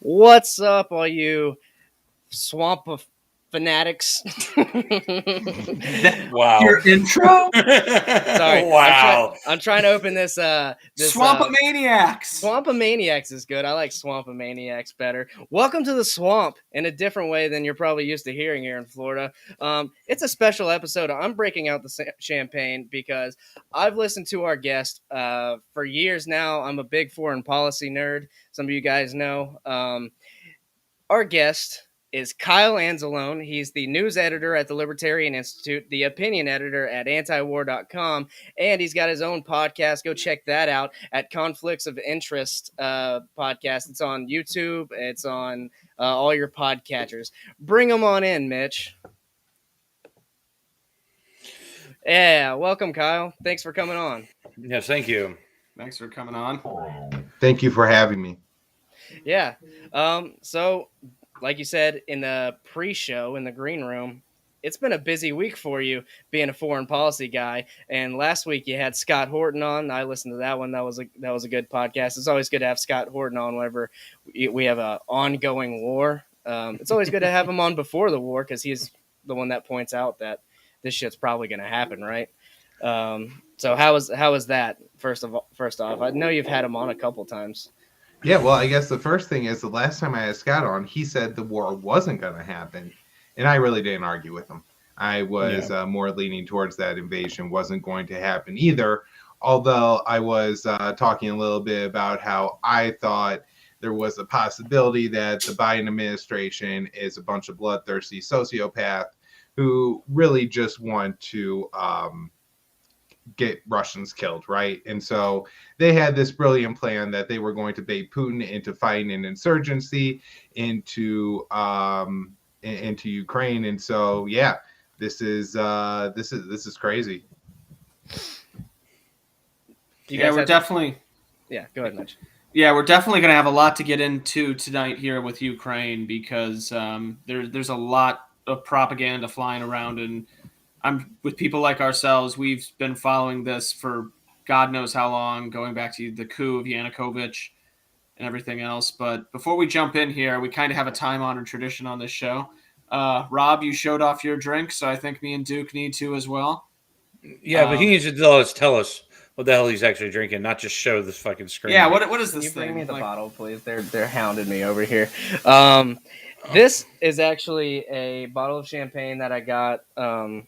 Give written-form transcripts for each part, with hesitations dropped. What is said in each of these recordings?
What's up, all you swamp of fanatics? Wow. Your intro? Sorry, Wow. I'm trying to open this. Swampomaniacs. Swampomaniacs is good. I like Swampomaniacs better. Welcome to the swamp in a different way than you're probably used to hearing here in Florida. It's a special episode. I'm breaking out the champagne because I've listened to our guest for years now. I'm a big foreign policy nerd. Some of you guys know. Our guest is Kyle Anzalone. He's the news editor at the Libertarian Institute, the opinion editor at antiwar.com, and he's got his own podcast. Go check that out at Conflicts of Interest podcast. It's on YouTube. It's on all your podcatchers. Bring them on in, Mitch. Yeah, welcome, Kyle. Thanks for coming on. Yes, thank you. Thanks for coming on. Thank you for having me. Yeah. So, like you said in the pre-show in the green room, it's been a busy week for you being a foreign policy guy. And last week you had Scott Horton on. I listened to that one. That was a good podcast. It's always good to have Scott Horton on whenever we have an ongoing war. It's always good to have him on before the war because he's the one that points out that this shit's probably going to happen, right? So how was that? First off, I know you've had him on a couple times. Yeah, well, I guess the first thing is the last time I had Scott on, he said the war wasn't going to happen, and I really didn't argue with him. I was more leaning towards that invasion wasn't going to happen either, although I was talking a little bit about how I thought there was a possibility that the Biden administration is a bunch of bloodthirsty sociopaths who really just want to get Russians killed, right? And so they had this brilliant plan that they were going to bait Putin into fighting an insurgency into Ukraine. And so this is crazy. We're definitely go ahead, Mitch. Yeah, we're definitely going to have a lot to get into tonight here with Ukraine because there's a lot of propaganda flying around, and I'm with people like ourselves. We've been following this for God knows how long, going back to the coup of Yanukovych and everything else. But before we jump in here, we kind of have a time-honored tradition on this show. Rob, you showed off your drink, so I think me and Duke need to as well. Yeah, but he needs to tell us what the hell he's actually drinking, not just show this fucking screen. Yeah, what is this Can you thing? bring me the bottle, please? They're hounding me over here. This is actually a bottle of champagne that I got from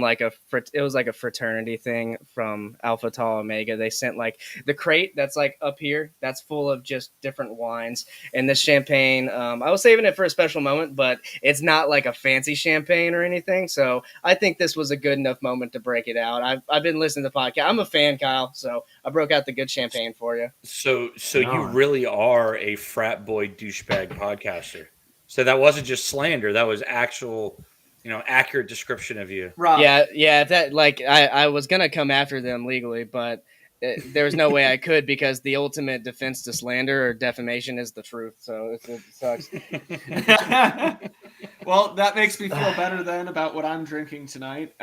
it was like a fraternity thing from Alpha Tau Omega. They sent like the crate that's like up here that's full of just different wines, and this champagne I was saving it for a special moment, but it's not like a fancy champagne or anything, so I think this was a good enough moment to break it out. I've been listening to the podcast. I'm a fan, Kyle, so I broke out the good champagne for you. So you really are a frat boy douchebag podcaster. So that wasn't just slander, that was actual accurate description of you. Rob. Yeah. That I was gonna come after them legally, but there was no way I could because the ultimate defense to slander or defamation is the truth. So it sucks. Well, that makes me feel better then about what I'm drinking tonight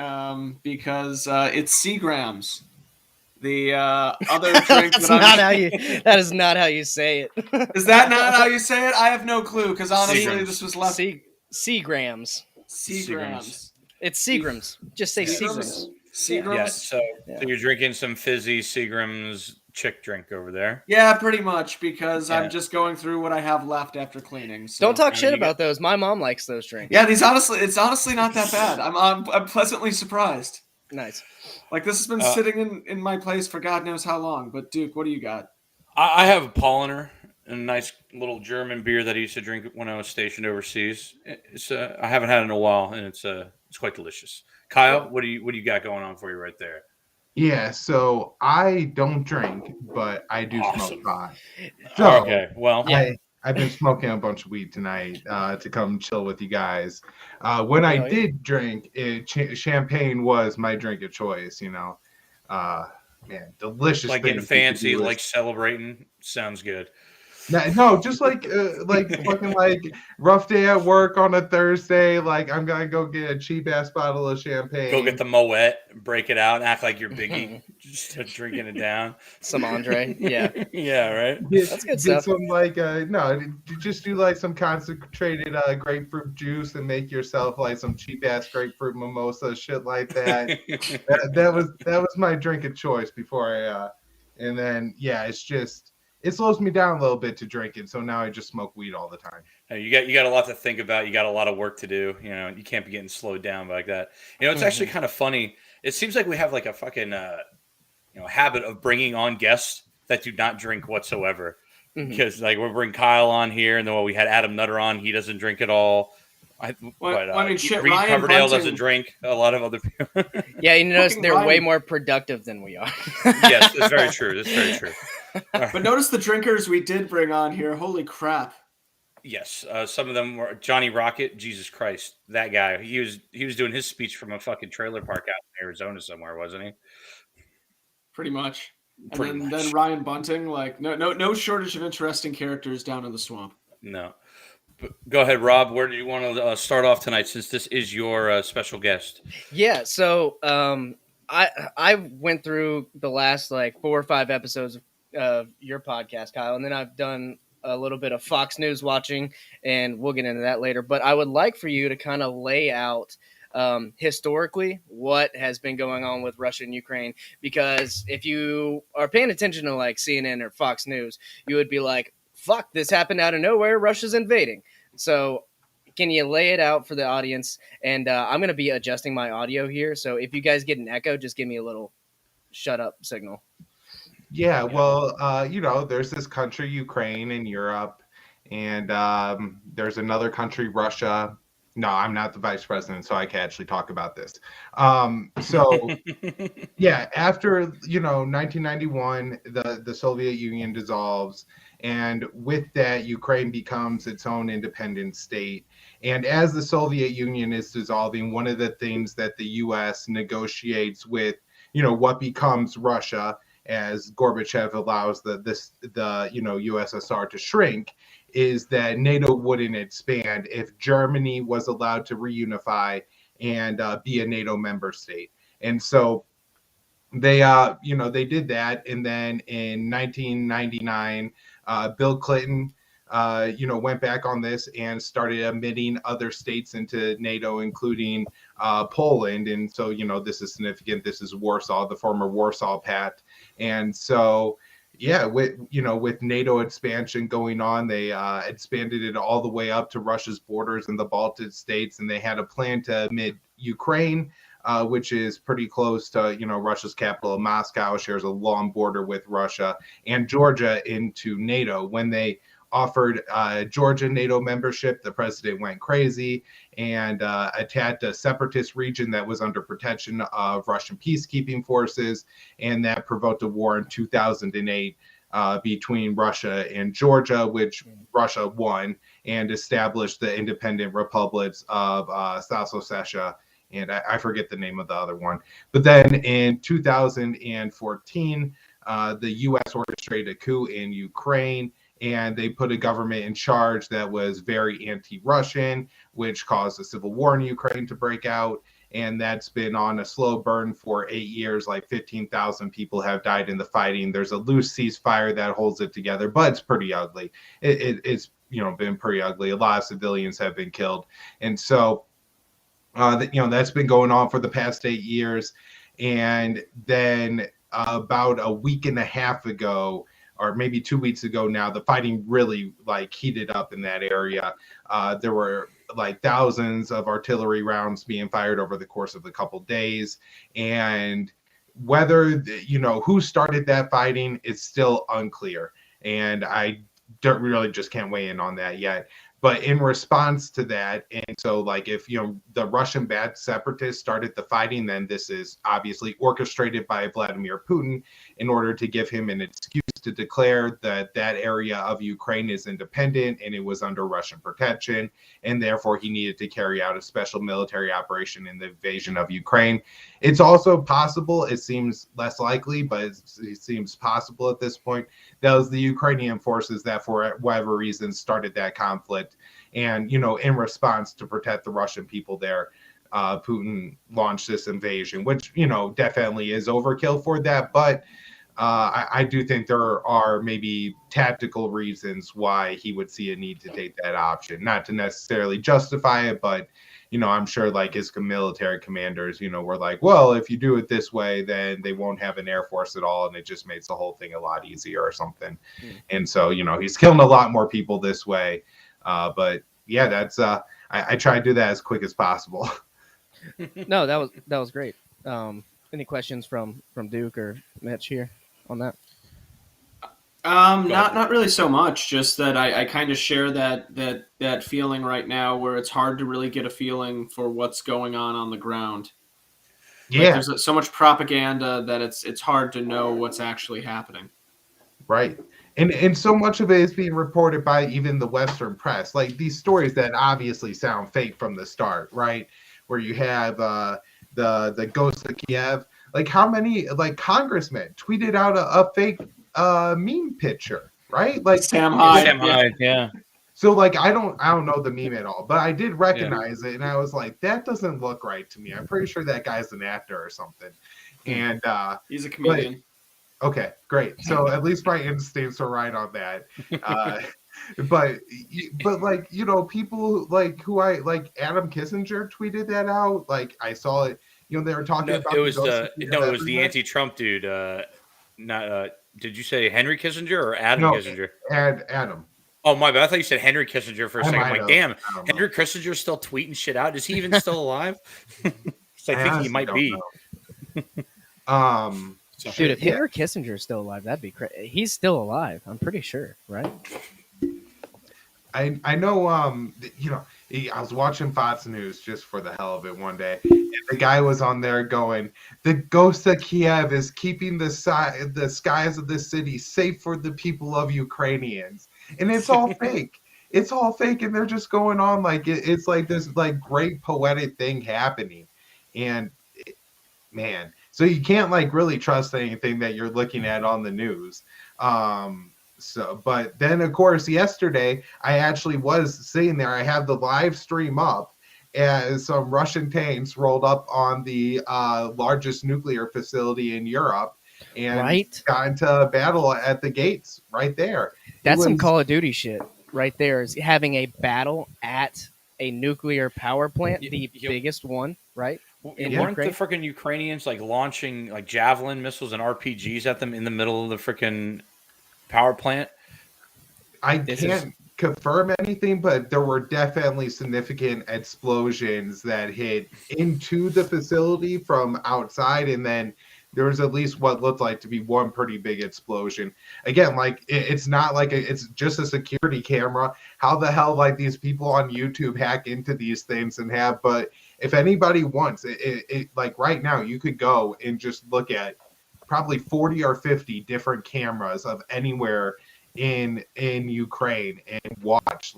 because it's Seagrams. The other drink that is not how you say it. Is that not how you say it? I have no clue because honestly, this was left. Seagrams. Seagrams. It's Seagrams. Just say Seagrams. Seagrams. Yeah. So you're drinking some fizzy Seagrams chick drink over there. Yeah, pretty much because I'm just going through what I have left after cleaning. So. Don't talk shit about those. My mom likes those drinks. Yeah, it's honestly not that bad. I'm pleasantly surprised. Nice. Like this has been sitting in my place for God knows how long. But Duke, what do you got? I have a Polliner, a nice little German beer that I used to drink when I was stationed overseas. It's I haven't had it in a while, and it's quite delicious. Kyle, what do you got going on for you right there? Yeah, so I don't drink, but I do smoke pot. So, okay, well, I've been smoking a bunch of weed tonight to come chill with you guys. When I did drink, champagne was my drink of choice. Man, delicious. Like getting fancy, like celebrating. Sounds good. No, just like fucking like rough day at work on a Thursday. Like I'm gonna go get a cheap ass bottle of champagne. Go get the Moet, break it out, and act like you're Biggie, just drinking it down. Some Andre, yeah. Yeah, right. That's good Get stuff. some just do like some concentrated grapefruit juice and make yourself like some cheap ass grapefruit mimosa, shit like that. that was my drink of choice before and then it slows me down a little bit to drink it, so now I just smoke weed all the time. You got a lot to think about. You got a lot of work to do. You know, you can't be getting slowed down like that. You know, it's actually kind of funny. It seems like we have like a fucking habit of bringing on guests that do not drink whatsoever. Because like we'll bring Kyle on here, and then we had Adam Nutter on. He doesn't drink at all. Reed Ryan Coverdale Bunting doesn't drink. A lot of other people. Yeah, you notice they're Ryan. way more productive than we are. Yes, that's very true. That's very true. But notice the drinkers we did bring on here. Holy crap. Yes, some of them were Johnny Rocket. Jesus Christ, that guy. He was doing his speech from a fucking trailer park out in Arizona somewhere, wasn't he? Pretty much. Pretty And much. then Ryan Bunting, like no shortage of interesting characters down in the swamp. No. But go ahead, Rob. Where do you want to start off tonight, since this is your special guest? Yeah, so I went through the last like 4 or 5 episodes of your podcast, Kyle, and then I've done a little bit of Fox News watching, and we'll get into that later. But I would like for you to kind of lay out historically what has been going on with Russia and Ukraine, because if you are paying attention to like CNN or Fox News, you would be like, fuck, this happened out of nowhere, Russia's invading. So can you lay it out for the audience? And I'm going to be adjusting my audio here, so if you guys get an echo, just give me a little shut up signal. Yeah, well, there's this country, Ukraine, in Europe, and there's another country, Russia. No, I'm not the vice president, so I can actually talk about this. Yeah, after 1991, the Soviet Union dissolves, and with that, Ukraine becomes its own independent state. And as the Soviet Union is dissolving, one of the things that the U.S. negotiates with, what becomes Russia, as Gorbachev allows the USSR to shrink, is that NATO wouldn't expand if Germany was allowed to reunify and be a NATO member state. And so they did that. And then in 1999, Bill Clinton, went back on this and started admitting other states into NATO, including Poland. And so, this is significant. This is Warsaw, the former Warsaw Pact. And so, yeah, with NATO expansion going on, they expanded it all the way up to Russia's borders in the Baltic states. And they had a plan to admit Ukraine, which is pretty close to, Russia's capital, Moscow, shares a long border with Russia, and Georgia into NATO. When they offered Georgia NATO membership, the president went crazy and attacked a separatist region that was under protection of Russian peacekeeping forces, and that provoked a war in 2008 between Russia and Georgia, which Russia won and established the independent republics of South Ossetia, and I forget the name of the other one. But then in 2014, the U.S. orchestrated a coup in Ukraine, and they put a government in charge that was very anti-Russian, which caused a civil war in Ukraine to break out. And that's been on a slow burn for 8 years. Like 15,000 people have died in the fighting. There's a loose ceasefire that holds it together, but it's pretty ugly. It's been pretty ugly. A lot of civilians have been killed. And so, that's been going on for the past 8 years. And then about a week and a half ago, or maybe 2 weeks ago now, the fighting really heated up in that area. There were thousands of artillery rounds being fired over the course of a couple days. And whether, who started that fighting is still unclear. And I don't really just can't weigh in on that yet. But in response to that, and so if the Russian-backed separatists started the fighting, then this is obviously orchestrated by Vladimir Putin in order to give him an excuse to declare that area of Ukraine is independent and it was under Russian protection, and therefore he needed to carry out a special military operation in the invasion of Ukraine. It's also possible, it seems less likely, but it seems possible at this point, that was the Ukrainian forces that for whatever reason started that conflict. And, in response to protect the Russian people there, Putin launched this invasion, which, definitely is overkill for that. But I do think there are maybe tactical reasons why he would see a need to take that option. Not to necessarily justify it, but, I'm sure like his military commanders, were like, well, if you do it this way, then they won't have an air force at all. And it just makes the whole thing a lot easier or something. And so, he's killing a lot more people this way. But yeah, that's I try to do that as quick as possible. No, that was great. Any questions from Duke or Mitch here on that? Not really so much. Just that I kind of share that feeling right now, where it's hard to really get a feeling for what's going on the ground. Yeah, Like there's so much propaganda that it's hard to know what's actually happening. right. And so much of it is being reported by even the Western press, like these stories that obviously sound fake from the start, right? Where you have the ghost of Kiev. Like how many congressmen tweeted out a fake meme picture, right? Like Sam Hyde. Sam Hyde, yeah. So I don't know the meme at all, but I did recognize it, and I was like, that doesn't look right to me. I'm pretty sure that guy's an actor or something. And He's a comedian. okay, great. So at least my instincts are right on that. But people who Adam Kissinger tweeted that out. Like I saw it. They were talking about. It was the anti-Trump dude. Did you say Henry Kissinger or Adam Kissinger? Adam. Oh my bad! I thought you said Henry Kissinger for a second. I'm like, damn, Henry know. Kissinger's still tweeting shit out. Is he even still alive? I think he might be. Dude, if Henry Kissinger is still alive, that'd be crazy. He's still alive. I'm pretty sure, right? I know. I was watching Fox News just for the hell of it one day, and the guy was on there going, "The ghost of Kiev is keeping the skies of the city safe for the people of Ukrainians," and it's all fake. It's all fake, and they're just going on like it's like this great poetic thing happening, and man, so you can't really trust anything that you're looking at on the news. But then of course yesterday I actually was sitting there. I have the live stream up as some Russian tanks rolled up on the largest nuclear facility in Europe and got into battle at the gates right there. That's some Call of Duty shit right there, is having a battle at a nuclear power plant, the biggest one, right? Weren't the freaking Ukrainians launching Javelin missiles and RPGs at them in the middle of the freaking power plant? I can't confirm anything, but there were definitely significant explosions that hit into the facility from outside, and then there was at least what looked like to be one pretty big explosion. Again, it's not it's just a security camera. How the hell these people on YouTube hack into these things and have? But if anybody wants it right now, you could go and just look at probably 40 or 50 different cameras of anywhere in Ukraine and watch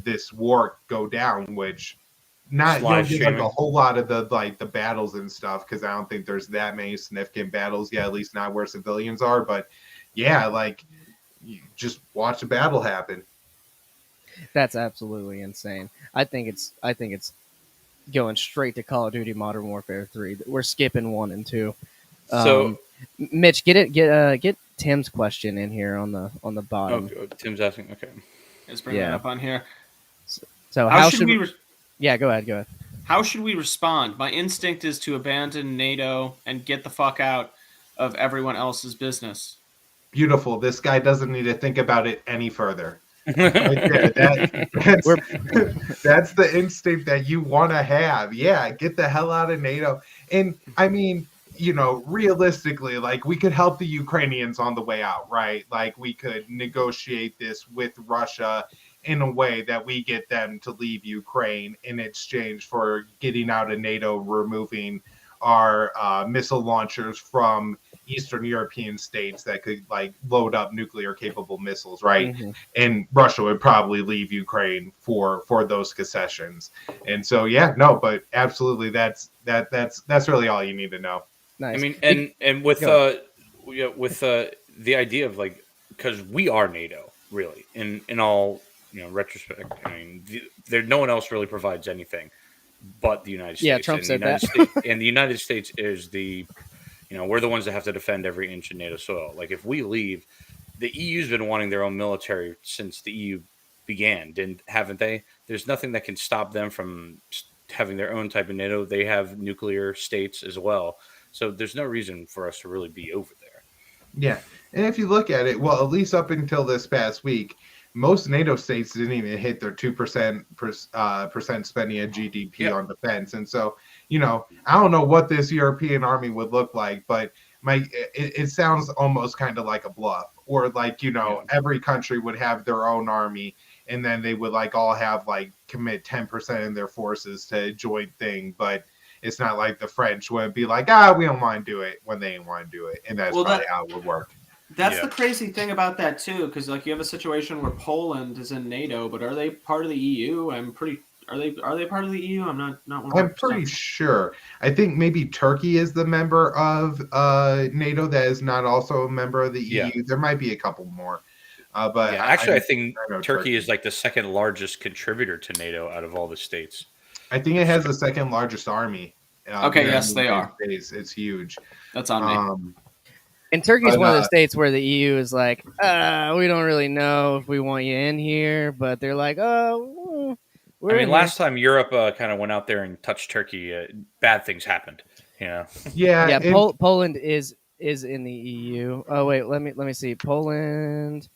this war go down, which not get a whole lot of the battles and stuff, because I don't think there's that many significant battles yet, at least not where civilians are. But yeah, you just watch the battle happen. That's absolutely insane. I think it's going straight to Call of Duty Modern Warfare 3. We're skipping 1 and 2. So, Mitch, get Tim's question in here on the bottom. Oh, Tim's asking. Okay, let's bring that up on here. So how should we? Yeah, go ahead. How should we respond? My instinct is to abandon NATO and get the fuck out of everyone else's business. Beautiful. This guy doesn't need to think about it any further. Right there. That's the instinct that you want to have. Yeah, get the hell out of NATO. And I mean, realistically, we could help the Ukrainians on the way out, right? We could negotiate this with Russia in a way that we get them to leave Ukraine in exchange for getting out of NATO, removing our missile launchers from Eastern European states that could like load up nuclear capable missiles, right? Mhm. And Russia would probably leave Ukraine for those concessions. And so yeah, no, but absolutely that's really all you need to know. Nice. I mean, and with Go the idea of like, because we are NATO, really, in all retrospect. I mean, there no one else really provides anything but the United Yeah, States. Trump And said the United that. States and the United States is we're the ones that have to defend every inch of NATO soil. Like if we leave, the EU's been wanting their own military since the EU began, haven't they? There's nothing that can stop them from having their own type of NATO. They have nuclear states as well, so there's no reason for us to really be over there. Yeah, and if you look at it, well, at least up until this past week, most NATO states didn't even hit their 2% percent spending of GDP on defense, and so I don't know what this European army would look like, but it sounds almost kind of like a bluff, or like every country would have their own army, and then they would like all have like commit 10% of their forces to a joint thing, but it's not like the French would be like, we don't want to do it when they didn't want to do it, and that's probably how it would work. That's the crazy thing about that too, because like you have a situation where Poland is in NATO, but are they part of the EU? Are they part of the EU? I'm not 100%. I'm pretty sure. I think maybe Turkey is the member of NATO that is not also a member of the EU. There might be a couple more. But I think Turkey is like the second largest contributor to NATO out of all the states. I think it has the second largest army. Yes, they are. It's huge. That's on me. And Turkey's one of the states where the EU is like, we don't really know if we want you in here, but they're like, last time Europe kind of went out there and touched Turkey, bad things happened. Yeah. Poland is in the EU. Oh wait, let me see. Poland.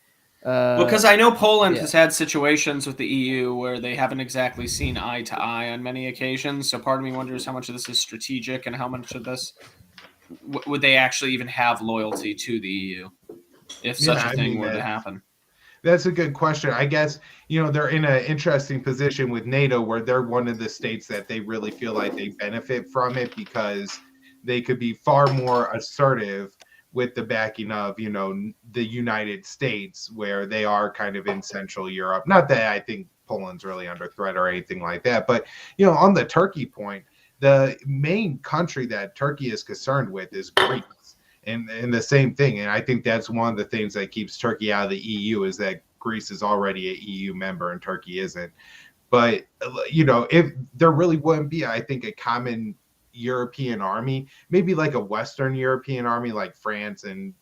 Because I know Poland has had situations with the EU where they haven't exactly seen eye to eye on many occasions. So part of me wonders how much of this is strategic and how much of this would they actually even have loyalty to the EU if such a thing were to happen. That's a good question. I guess, they're in an interesting position with NATO where they're one of the states that they really feel like they benefit from it because they could be far more assertive with the backing of, the United States, where they are kind of in Central Europe. Not that I think Poland's really under threat or anything like that, but, on the Turkey point, the main country that Turkey is concerned with is Greece. And the same thing. And I think that's one of the things that keeps Turkey out of the EU is that Greece is already an EU member and Turkey isn't. But, if there really wouldn't be, I think, a common European army, maybe like a Western European army like France and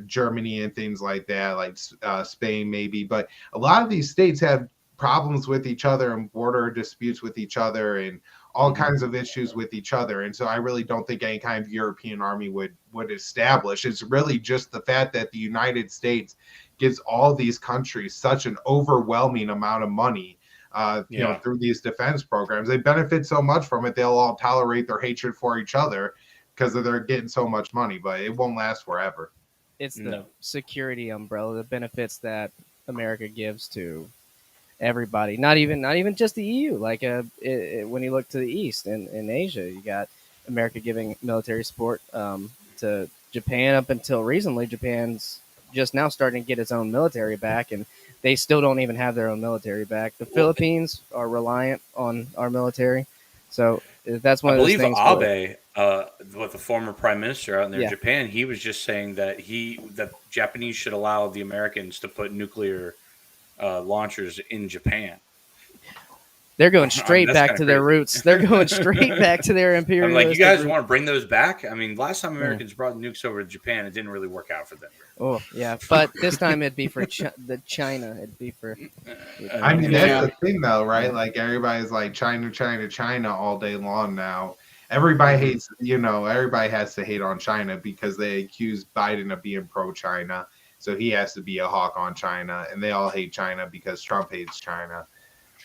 Germany and things like that, like Spain maybe. But a lot of these states have problems with each other and border disputes with each other and all kinds of issues with each other. And so I really don't think any kind of European army would establish. It's really just the fact that the United States gives all these countries such an overwhelming amount of money through these defense programs. They benefit so much from it, they'll all tolerate their hatred for each other because they're getting so much money, but it won't last forever. It's the security umbrella, the benefits that America gives to everybody, not even just the EU. Like when you look to the east in Asia, you got America giving military support to Japan. Up until recently, Japan's just now starting to get its own military back, and they still don't even have their own military back. The Philippines are reliant on our military, so that's one of those things. I believe Abe, the former prime minister out in there in Japan, he was just saying that that Japanese should allow the Americans to put nuclear launchers in Japan. They're going straight back to their roots. They're going straight back to their imperialistic. I'm like, you guys want to bring those back? I mean, last time Americans brought nukes over to Japan, it didn't really work out for them. Oh yeah, but this time it'd be for China. It'd be for. I mean, that's the thing, though, right? Like everybody's like China, China, China all day long now. Everybody hates, everybody has to hate on China because they accuse Biden of being pro-China. So he has to be a hawk on China, and they all hate China because Trump hates China.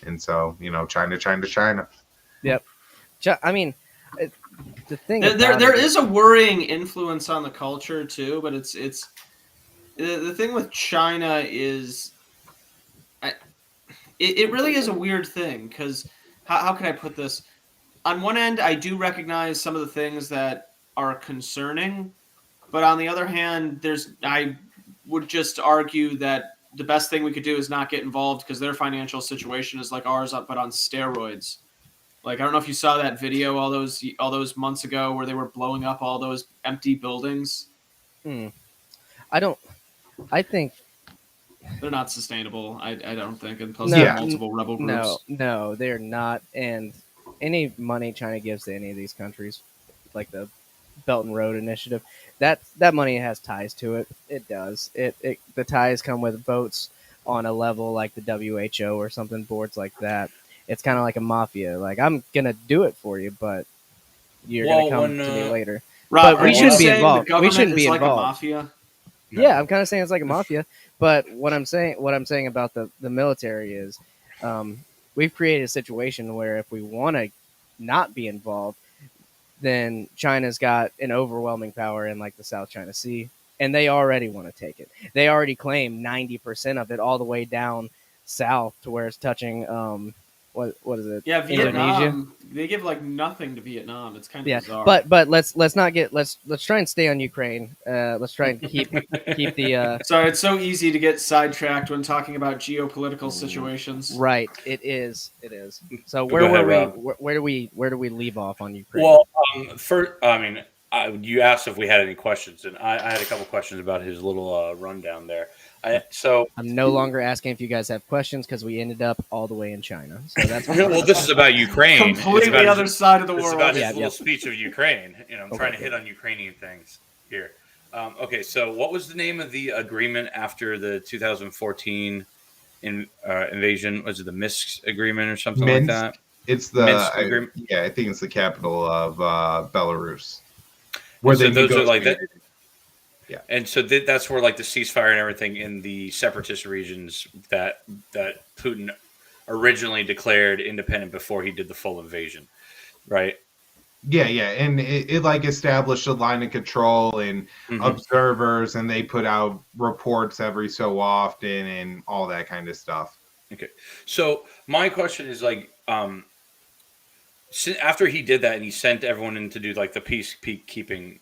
And so, China, China, China. Yep. I mean, the thing there is a worrying influence on the culture too, but it's the thing with China is, it really is a weird thing because how can I put this? On one end, I do recognize some of the things that are concerning. But on the other hand, I would just argue that the best thing we could do is not get involved because their financial situation is like ours, but on steroids. Like, I don't know if you saw that video all those months ago where they were blowing up all those empty buildings. I don't. I think They're not sustainable. I don't think, and plus No, there are multiple rebel groups. no, they're not. And any money China gives to any of these countries, like the Belt and Road Initiative, that money has ties to it. It does. The ties come with votes on a level like the WHO or something, boards like that. It's kind of like a mafia. Like, I'm gonna do it for you, but you're gonna come to me later. Rob, But we are shouldn't you be saying involved. The government We shouldn't be is like involved. a mafia. No. Yeah, I'm kind of saying it's like a mafia. But what I'm saying about the military is, we've created a situation where if we want to not be involved, then China's got an overwhelming power in like the South China Sea, and they already want to take it. They already claim 90% of it, all the way down south to where it's touching what is it? Yeah, Indonesia. Vietnam. They give like nothing to Vietnam. It's kind of bizarre. But let's try and stay on Ukraine. Let's try and keep the Sorry, it's so easy to get sidetracked when talking about geopolitical situations. right. It is. So Go ahead, Rob. where do we leave off on Ukraine? Well, you asked if we had any questions, and I had a couple questions about his little rundown there. I'm no longer asking if you guys have questions because we ended up all the way in China. So that's well, this is about Ukraine. Completely other side of the It's world. about his little speech of Ukraine. I'm trying to Okay. hit on Ukrainian things here. Okay, so what was the name of the agreement after the 2014 invasion? Was it the Minsk Agreement or something Minsk? like that? It's Minsk Agreement? I think it's the capital of Belarus. So those are like that. negotiated. Yeah. And so that's where like the ceasefire and everything in the separatist regions that Putin originally declared independent before he did the full invasion, right? Yeah, and it like established a line of control and observers, and they put out reports every so often and all that kind of stuff. Okay. So my question is like, after he did that and he sent everyone in to do like the peacekeeping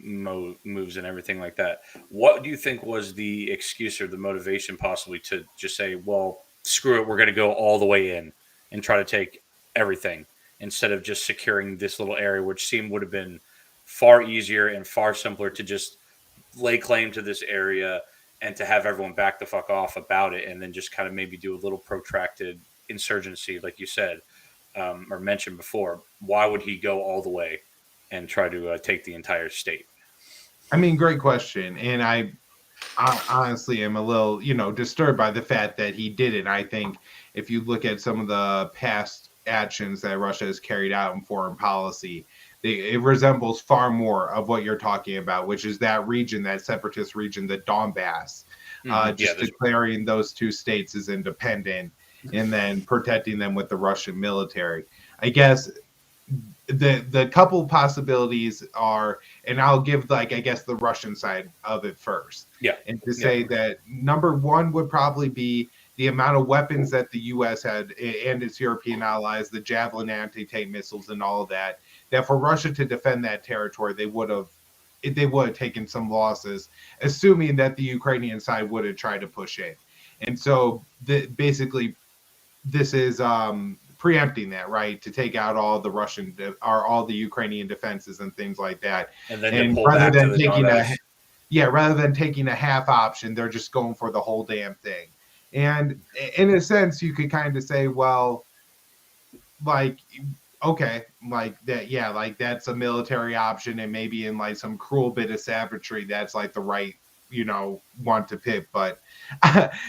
moves and everything like that, what do you think was the excuse or the motivation possibly to just say, well, screw it, we're going to go all the way in and try to take everything instead of just securing this little area, which would have been far easier and far simpler to just lay claim to this area and to have everyone back the fuck off about it, and then just kind of maybe do a little protracted insurgency, like you said, or mentioned before. Why would he go all the way and try to take the entire state? I mean, great question. And I honestly am a little, disturbed by the fact that he did it. I think if you look at some of the past actions that Russia has carried out in foreign policy, it resembles far more of what you're talking about, which is that region, that separatist region, the Donbass, declaring those two states as independent and then protecting them with the Russian military. I guess the couple possibilities are, and I'll give the Russian side of it first. Yeah. And to say that number one would probably be the amount of weapons that the U.S. had and its European allies, the Javelin anti-tank missiles and all of that, that for Russia to defend that territory, they would have taken some losses, assuming that the Ukrainian side would have tried to push in. And so basically this is preempting that, right, to take out all the Russian or all the Ukrainian defenses and things like that. And then rather than taking a half option, they're just going for the whole damn thing. And in a sense, you could kind of say, well, like, okay, like that, yeah, like that's a military option, and maybe in like some cruel bit of savagery, that's like the right, want to pick. But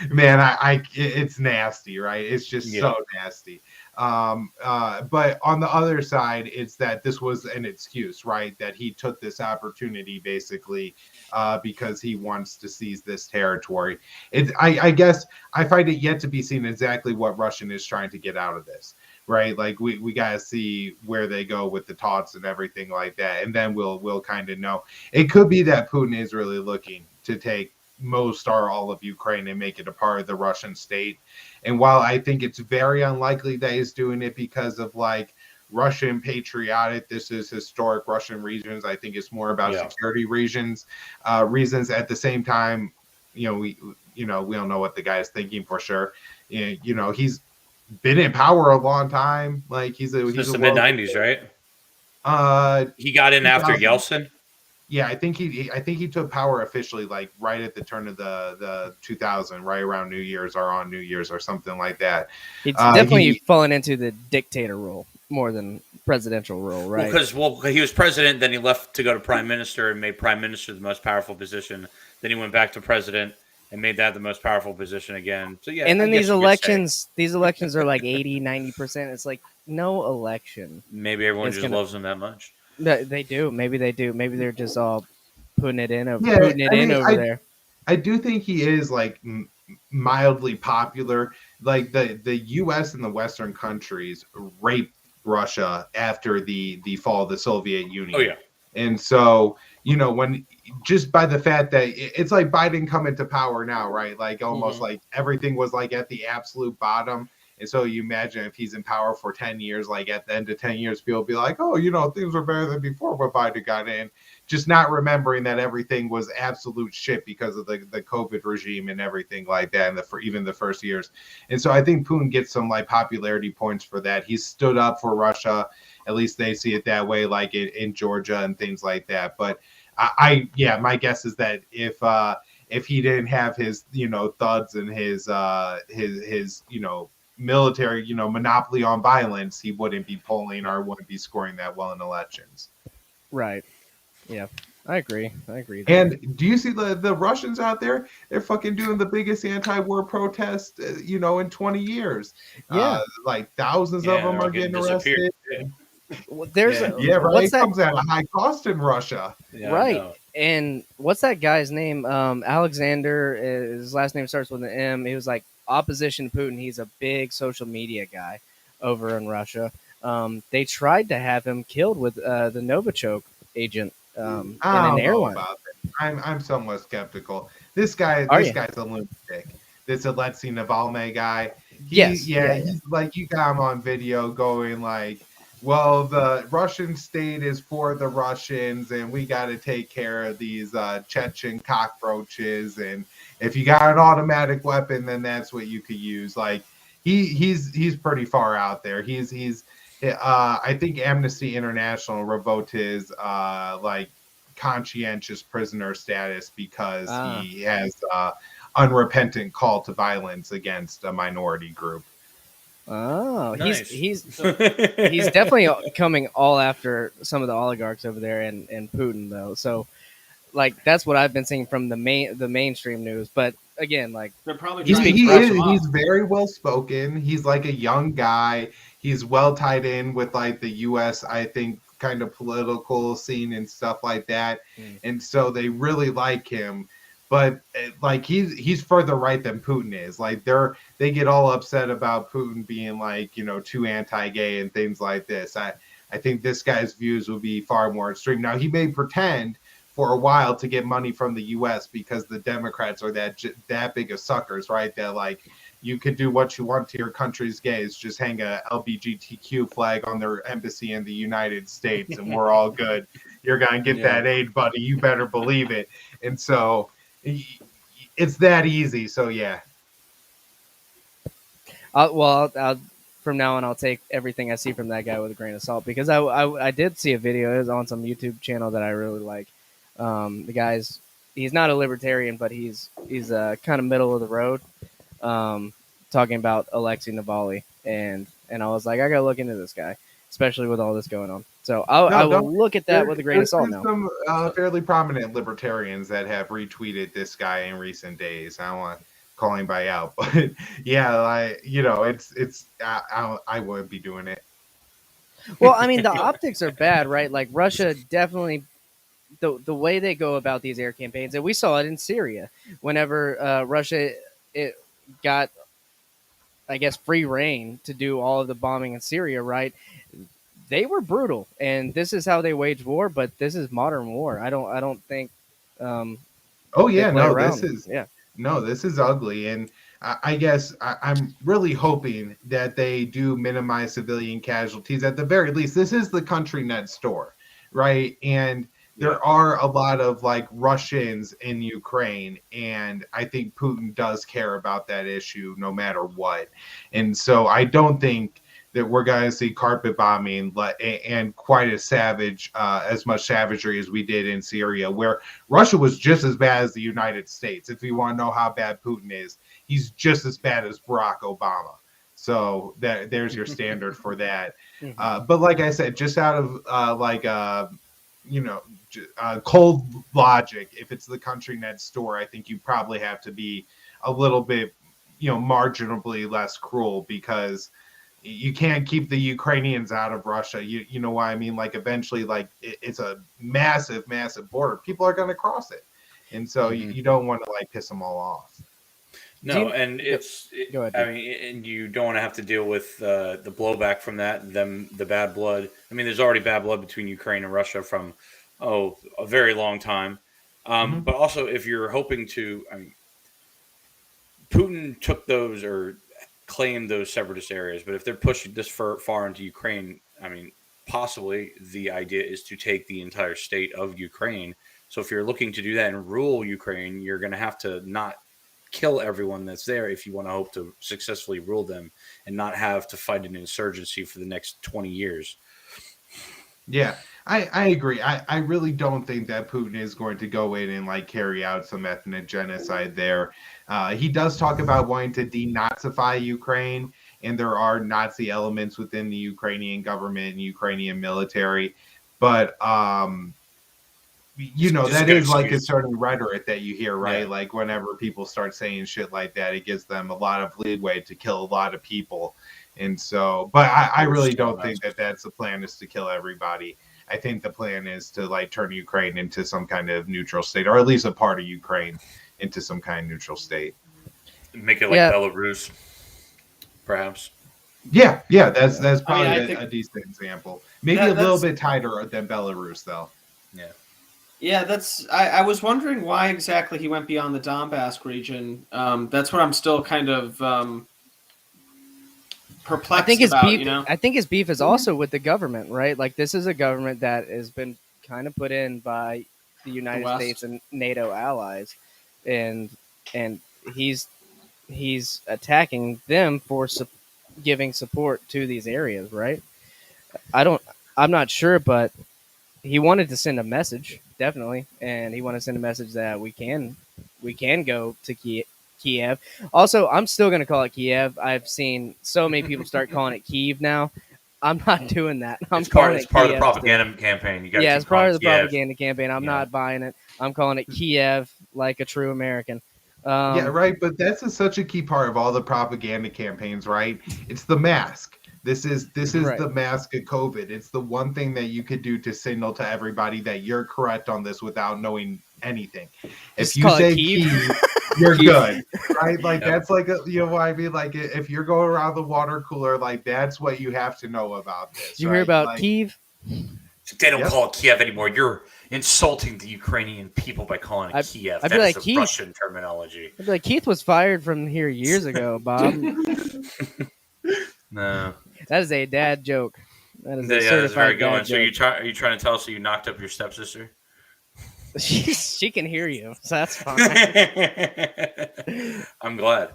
man, it's nasty, right? It's just so nasty. But on the other side, it's that this was an excuse, right? That he took this opportunity basically because he wants to seize this territory. I guess I find it yet to be seen exactly what Russian is trying to get out of this, right? Like we gotta see where they go with the talks and everything like that, and then we'll kind of know. It could be that Putin is really looking to take most or all of Ukraine and make it a part of the Russian state. And while I think it's very unlikely that he's doing it because of like Russian patriotic. This is historic Russian regions. I think it's more about security reasons. At the same time, we don't know what the guy's thinking for sure. He's been in power a long time. Like he's the mid '90s, right? He got in after Yeltsin. Yeah, I think he took power officially like right at the turn of the 2000, right around New Year's or on New Year's or something like that. He's definitely fallen into the dictator role more than presidential role, right? Because he was president, then he left to go to prime minister and made prime minister the most powerful position. Then he went back to president and made that the most powerful position again. So yeah, and then these elections are like 80-90%. It's like no election. Maybe everyone just loves him that much. They do. Maybe they do. Maybe they're just all putting it in over there. I do think he is like mildly popular. Like the U.S. and the Western countries raped Russia after the fall of the Soviet Union. Oh yeah. And so, when just by the fact that it's like Biden coming to power now, right? Like almost like everything was like at the absolute bottom. And so you imagine if he's in power for 10 years, like at the end of 10 years, people will be like, oh, things were better than before when Biden got in. Just not remembering that everything was absolute shit because of the COVID regime and everything like that, and even the first years. And so I think Putin gets some like popularity points for that. He's stood up for Russia. At least they see it that way, like in Georgia and things like that. But my guess is that if he didn't have his, thuds and his military, monopoly on violence, he wouldn't be polling or wouldn't be scoring that well in elections. Right. Yeah, I agree. And do you see the Russians out there? They're fucking doing the biggest anti-war protest, in 20 years. Yeah. Like thousands of them are getting arrested. Well, right. It comes at a high cost in Russia. Yeah, right. And what's that guy's name? Alexander. His last name starts with an M. He was like opposition to Putin. He's a big social media guy over in Russia. They tried to have him killed with the Novichok agent in an airline. I'm somewhat skeptical. This guy's a lunatic. This Aleksei Nevali guy. He's like, you got him on video going like, well, the Russian state is for the Russians, and we got to take care of these Chechen cockroaches. And if you got an automatic weapon, then that's what you could use. Like he's pretty far out there. I think Amnesty International revoked his like conscientious prisoner status because he has unrepentant call to violence against a minority group. Oh, nice. he's definitely coming all after some of the oligarchs over there and Putin though. So like that's what I've been seeing from the mainstream news. But again, like they're probably he's very well spoken. He's like a young guy. He's well tied in with like the U.S. I think kind of political scene and stuff like that. And so they really like him. But like he's further right than Putin is. Like they get all upset about Putin being like, too anti-gay and things like this. I think this guy's views will be far more extreme. Now he may pretend for a while to get money from the U.S. because the Democrats are that big of suckers, right? That like you could do what you want to your country's gays, just hang a LGBTQ flag on their embassy in the United States, and we're all good. You're gonna get that aid, buddy. You better believe it. And so it's that easy. So yeah. From now on, I'll take everything I see from that guy with a grain of salt because I did see a video. It was on some YouTube channel that I really like. The guy's he's not a libertarian, but he's kind of middle of the road. Talking about Aleksei Nevali, and I was like, I gotta look into this guy, especially with all this going on. So I will look at that with a grain of salt now. Some fairly prominent libertarians that have retweeted this guy in recent days. I don't want to call anybody out, but yeah, I would be doing it. Well, I mean, the optics are bad, right? Like Russia definitely. The way they go about these air campaigns, and we saw it in Syria, whenever Russia got, I guess, free reign to do all of the bombing in Syria, right? They were brutal, and this is how they wage war. But this is modern war. I don't think. This is ugly, and I guess I'm really hoping that they do minimize civilian casualties. At the very least, this is the country next door, right? And there are a lot of like Russians in Ukraine, and I think Putin does care about that issue no matter what. And so I don't think that we're going to see carpet bombing and quite as much savagery as we did in Syria, where Russia was just as bad as the United States. If you want to know how bad Putin is, he's just as bad as Barack Obama. So there's your standard for that. But like I said, just out of cold logic, if it's the country next door, I think you probably have to be a little bit, marginally less cruel, because you can't keep the Ukrainians out of Russia. You know what I mean? Like eventually, like it's a massive, massive border. People are going to cross it. And so you don't want to like piss them all off. No, and Go ahead, I mean, and you don't want to have to deal with the blowback from that, the bad blood. I mean, there's already bad blood between Ukraine and Russia from, a very long time. But also, if you're hoping to, I mean, Putin took those or claimed those separatist areas, but if they're pushing this far into Ukraine, I mean, possibly the idea is to take the entire state of Ukraine. So if you're looking to do that and rule Ukraine, you're going to have to not kill everyone that's there if you want to hope to successfully rule them and not have to fight an insurgency for the next 20 years. Yeah, I agree. I really don't think that Putin is going to go in and like carry out some ethnic genocide there. He does talk about wanting to denazify Ukraine, and there are Nazi elements within the Ukrainian government and Ukrainian military. But that is like a certain rhetoric that you hear, right? Yeah. Like whenever people start saying shit like that, it gives them a lot of leeway to kill a lot of people. And so, but I really don't think that that's the plan, is to kill everybody. I think the plan is to like turn Ukraine into some kind of neutral state, or at least a part of Ukraine into some kind of neutral state. Make it like Belarus, perhaps. Yeah, that's probably a decent example. Maybe a little bit tighter than Belarus, though. Yeah. Yeah, I was wondering why exactly he went beyond the Donbass region. That's what I'm still kind of perplexed I think his beef is also with the government, right? Like this is a government that has been kind of put in by the United States and NATO allies, and he's attacking them for giving support to these areas, right? I'm not sure, but he wanted to send a message, definitely, and he wanted to send a message that we can go to Kiev. Also, I'm still going to call it Kiev. I've seen so many people start calling it Kyiv now. I'm not doing that. It's part of the propaganda campaign. It's part of the propaganda campaign. I'm not buying it. I'm calling it Kiev like a true American. Yeah, right. But that's such a key part of all the propaganda campaigns, right? It's the mask. This is right. The mask of COVID. It's the one thing that you could do to signal to everybody that you're correct on this without knowing anything. If you say Kyiv, you're good, right? Like that's like you know what I mean. Like if you're going around the water cooler, like that's what you have to know about this. Did you hear about Kyiv? They don't call it Kiev anymore. You're insulting the Ukrainian people by calling it Kiev. That is the Russian terminology. I'd be like, Keith was fired from here years ago, Bob. No. That is a dad joke. That is that's very good one. So are you trying to tell us that you knocked up your stepsister? She can hear you, so that's fine. I'm glad.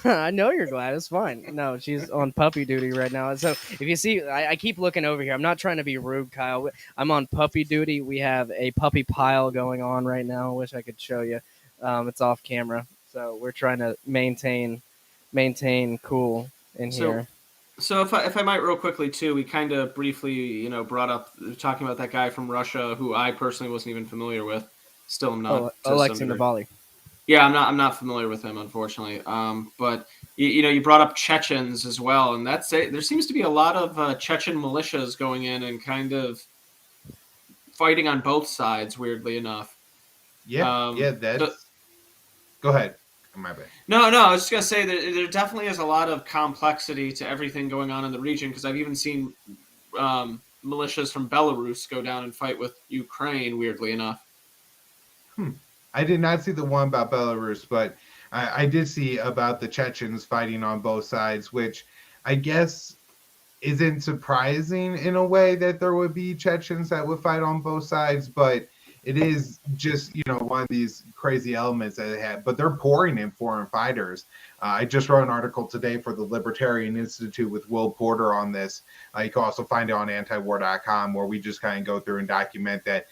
I know you're glad. It's fine. No, she's on puppy duty right now. So if you see, I keep looking over here. I'm not trying to be rude, Kyle. I'm on puppy duty. We have a puppy pile going on right now. I wish I could show you. It's off camera. So we're trying to maintain cool in here. So if I might real quickly too, we kind of briefly, brought up talking about that guy from Russia who I personally wasn't even familiar with. Still am not. Aleksei Nevali. Yeah, I'm not familiar with him, unfortunately. But you brought up Chechens as well, and there seems to be a lot of Chechen militias going in and kind of fighting on both sides. Weirdly enough. Yeah, go ahead. My bad. No, I was just gonna say that there definitely is a lot of complexity to everything going on in the region, because I've even seen militias from Belarus go down and fight with Ukraine. Weirdly enough. I did not see the one about Belarus, but I did see about the Chechens fighting on both sides, which I guess isn't surprising in a way that there would be Chechens that would fight on both sides, but it is just, one of these crazy elements that they have. But they're pouring in foreign fighters. I just wrote an article today for the Libertarian Institute with Will Porter on this. You can also find it on antiwar.com, where we just kind of go through and document that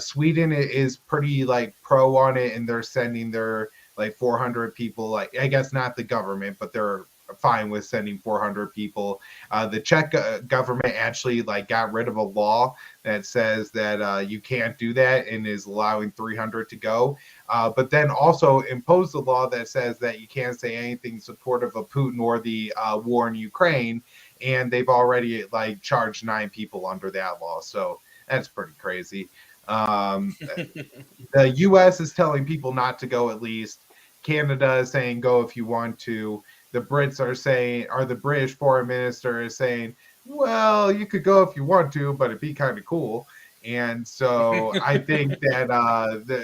Sweden is pretty like pro on it, and they're sending their like 400 people, like I guess not the government, but they're fine with sending 400 people. The Czech government actually like got rid of a law that says that you can't do that and is allowing 300 to go. But then also imposed a law that says that you can't say anything supportive of Putin or the war in Ukraine. And they've already like charged 9 people under that law. So that's pretty crazy. The U.S. is telling people not to go at least. Canada is saying go if you want to. The Brits are saying, or the British foreign minister is saying, well, you could go if you want to, but it'd be kind of cool. And so I think that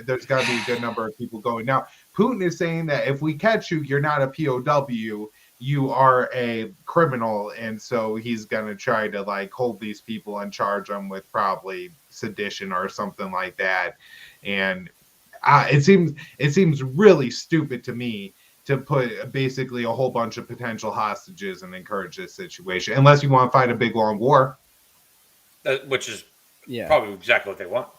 there's got to be a good number of people going. Now, Putin is saying that if we catch you, you're not a POW, you are a criminal. And so he's going to try to like hold these people and charge them with probably sedition or something like that. And it seems really stupid to me to put basically a whole bunch of potential hostages and encourage this situation, unless you want to fight a big long war. Which is probably exactly what they want.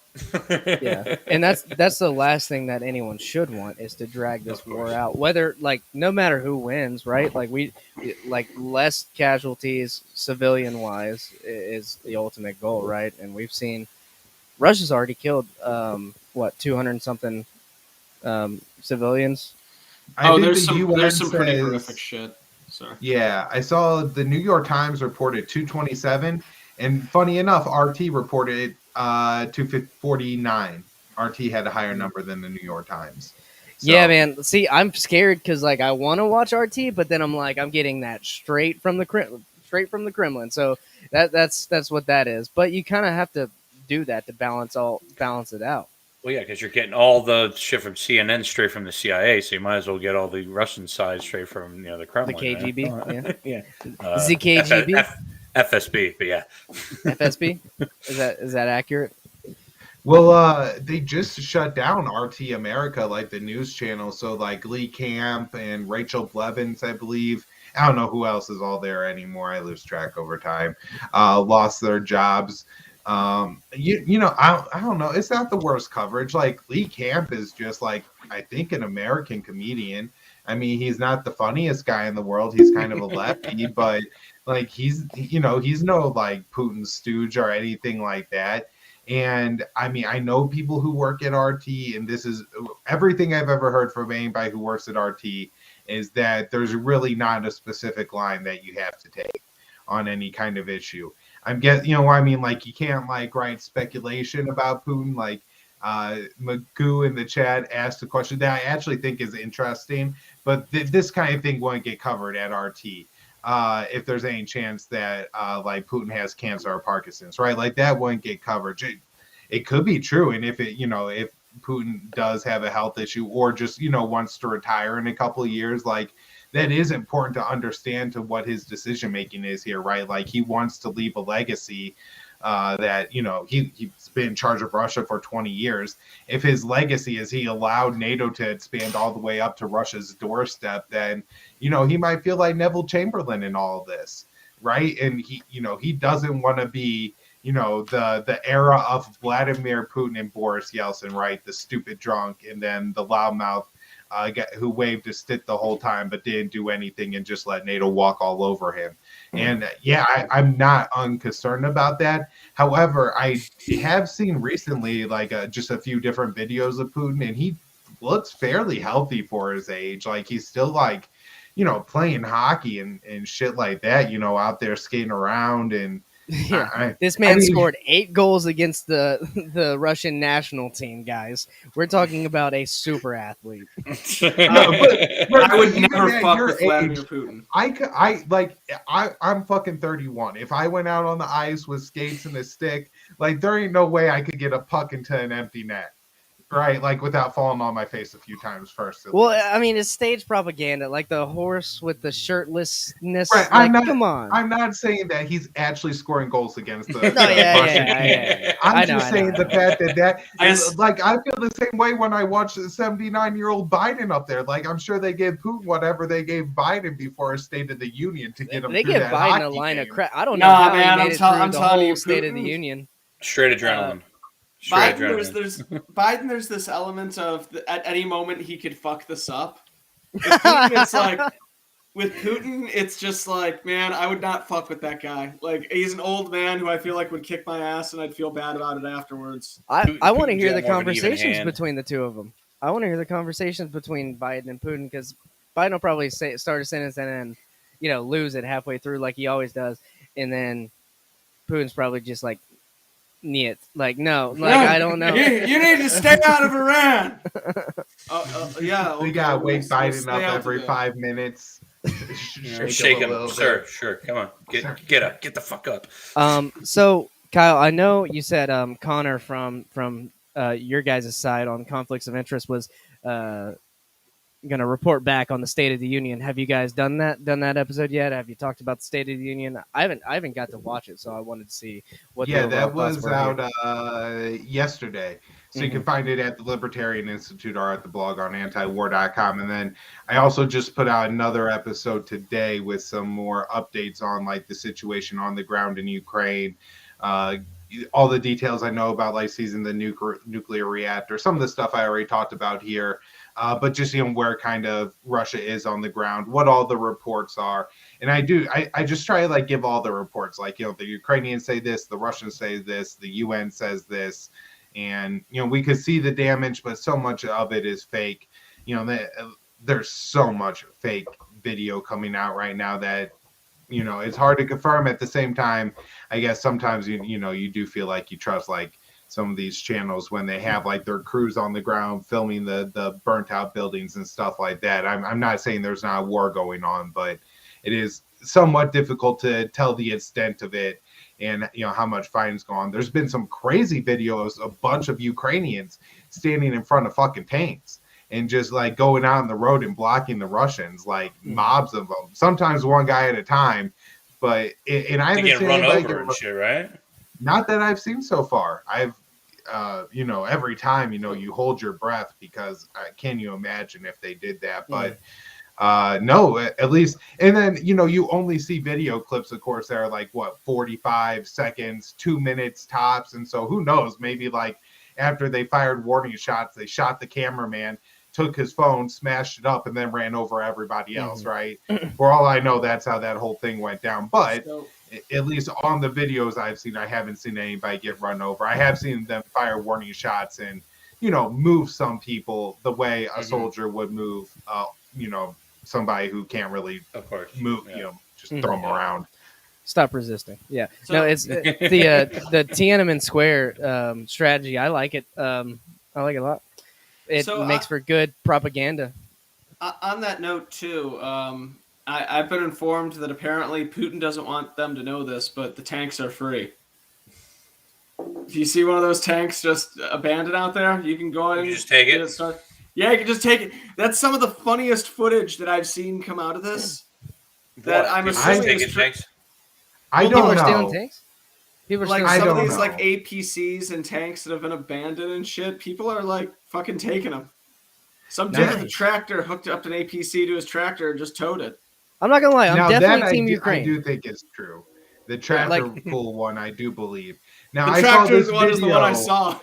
Yeah, and that's the last thing that anyone should want, is to drag this war out. Whether like no matter who wins, right? Like less casualties civilian wise is the ultimate goal, right? And we've seen Russia's already killed 200 something civilians. There's some pretty horrific shit. Sorry. Yeah, I saw the New York Times reported 227, and funny enough, RT reported 249. RT had a higher number than the New York Times. So, yeah, man. See, I'm scared because like I want to watch RT, but then I'm like I'm getting that straight from the Kremlin. So that's what that is. But you kind of have to do that to balance it out. Well, yeah, because you're getting all the shit from CNN straight from the CIA, so you might as well get all the Russian side straight from the Kremlin. The KGB, right? yeah. The KGB, FSB, but yeah, FSB. Is that accurate? Well, they just shut down RT America, like the news channel. So like Lee Camp and Rachel Blevins, I believe. I don't know who else is all there anymore. I lose track over time. Lost their jobs. I don't know. It's not the worst coverage. Like Lee Camp is just like, I think, an American comedian. I mean, he's not the funniest guy in the world. He's kind of a lefty, but like he's no like Putin stooge or anything like that. And I mean, I know people who work at RT, and this is everything I've ever heard from anybody who works at RT is that there's really not a specific line that you have to take on any kind of issue. I'm guessing, like you can't like write speculation about Putin. Like Magoo in the chat asked a question that I actually think is interesting, but this kind of thing won't get covered at RT. If there's any chance that like Putin has cancer or Parkinson's, right? Like that wouldn't get coverage. It could be true, and if if Putin does have a health issue or just wants to retire in a couple of years, like that is important to understand to what his decision making is here, right? Like he wants to leave a legacy that he's been in charge of Russia for 20 years. If his legacy is he allowed NATO to expand all the way up to Russia's doorstep, then he might feel like Neville Chamberlain in all of this, right? And he doesn't want to be the era of Vladimir Putin and Boris Yeltsin, right? The stupid drunk, and then the loudmouth who waved his stick the whole time but didn't do anything and just let NATO walk all over him. And I'm not unconcerned about that. However, I have seen recently like just a few different videos of Putin, and he looks fairly healthy for his age. Like he's still like, playing hockey and shit like that, out there skating around. And this man scored 8 goals against the Russian national team, guys. We're talking about a super athlete. I would never fuck with Vladimir Putin. I'm fucking 31. If I went out on the ice with skates and a stick, like there ain't no way I could get a puck into an empty net. Right, like without falling on my face a few times first. Well, least. I mean, it's stage propaganda, like the horse with the shirtlessness. Right, Like, come on. I'm not saying that he's actually scoring goals against the, No, yeah, Russian yeah, team. yeah. I'm I know, just I know, saying I the know. fact that I s- like I feel the same way when I watch the 79-year-old Biden up there. Like I'm sure they gave Putin whatever they gave Biden before a State of the Union to get him They through give that Biden a hockey line game. of crap. I don't know Nah, how man, he I'm made it tell- through I'm the telling whole you, State of the Putin- Union. Straight adrenaline. Straight Biden, there's this element of at any moment he could fuck this up. With Putin, it's like it's just like, man, I would not fuck with that guy. Like, he's an old man who I feel like would kick my ass, and I'd feel bad about it afterwards. I want to Putin's hear got the more of an even conversations hand. between the two of them. I want to hear the conversations between Biden and Putin because Biden will probably start a sentence and then, lose it halfway through like he always does, and then Putin's probably just like, "Niet," like no, like I don't know. You need to stay out of Iran. Yeah, We okay, gotta wake we'll Biden stay up out every of it. 5 minutes. Shake him a him, little sir. bit. Sure, come on, Sir. get up, get the fuck up. So Kyle, I know you said Connor from your guys' side on conflicts of interest was going to report back on the State of the Union. Have you guys done that episode yet? Have you talked about the State of the Union? I haven't got to watch it, so I wanted to see what. Yeah, the that overall thoughts was were out here. yesterday. So you can find it at the Libertarian Institute or at the blog on antiwar.com. And then I also just put out another episode today with some more updates on like the situation on the ground in Ukraine. All the details I know about like seizing the nuclear reactor, some of the stuff I already talked about here, but just where kind of Russia is on the ground, what all the reports are. And I just try to like give all the reports, like the Ukrainians say this, the Russians say this, the UN says this. And we could see the damage, but so much of it is fake. There's so much fake video coming out right now that it's hard to confirm. At the same time, I guess sometimes you do feel like you trust like some of these channels when they have like their crews on the ground filming the burnt out buildings and stuff like that. I'm not saying there's not a war going on, but it is somewhat difficult to tell the extent of it and how much fighting's gone. There's been some crazy videos, a bunch of Ukrainians standing in front of fucking tanks and just like going out on the road and blocking the Russians, like mobs of them. Sometimes one guy at a time, but and I haven't seen run anybody over and shit, right? Not that I've seen so far. I've every time you hold your breath because can you imagine if they did that? But no, at least, and then you only see video clips, of course, that are like 45 seconds, 2 minutes tops, and so who knows, maybe like after they fired warning shots, they shot the cameraman, took his phone, smashed it up, and then ran over everybody else, right? For all I know, that's how that whole thing went down. But at least on the videos I've seen, I haven't seen anybody get run over. I have seen them fire warning shots and move some people the way a soldier would move somebody who can't really move, just throw them around. Stop resisting. Yeah. So, no, it's the Tiananmen Square strategy. I like it. I like it a lot. It makes for good propaganda. On that note, too, I've been informed that apparently Putin doesn't want them to know this, but the tanks are free. If you see one of those tanks just abandoned out there, you can go in. You just take it. Yeah, you can just take it. That's some of the funniest footage that I've seen come out of this. That I'm assuming is tanks. I don't people are know. stealing tanks. People are like stealing some of these know. like APCs and tanks that have been abandoned and shit. People are like fucking taking them. Some dude with a tractor hooked up an APC to his tractor and just towed it. I'm not gonna lie. I'm definitely Team Ukraine. I do think it's true. The tractor pool one, I do believe. Now the I saw this one video. is the one I saw.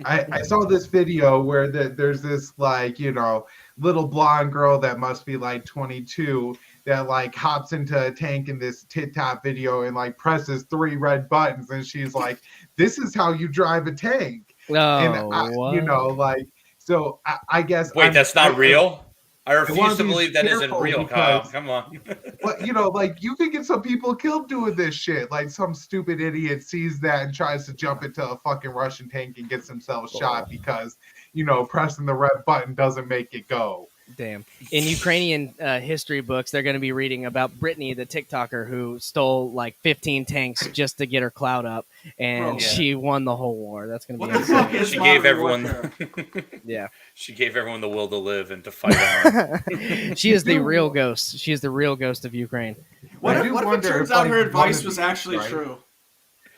I saw this video where there's this like little blonde girl that must be like 22 that like hops into a tank in this tit-top video and like presses 3 red buttons and she's like, "This is how you drive a tank." And so I guess. Wait, that's not real. I refuse to believe that isn't real, Kyle. Come on. But like you could get some people killed doing this shit. Like some stupid idiot sees that and tries to jump into a fucking Russian tank and gets himself shot because pressing the red button doesn't make it go. Damn. In Ukrainian history books, they're going to be reading about Brittany, the TikToker, who stole like 15 tanks just to get her clout up, and Bro. she won the whole war. That's going to be What the fuck insane. is She gave modern everyone. warfare? Yeah. She gave everyone the will to live and to fight on. She is the real ghost. She is the real ghost of Ukraine. What I if do it wonder turns if, out like, her one advice of was these, actually right? true?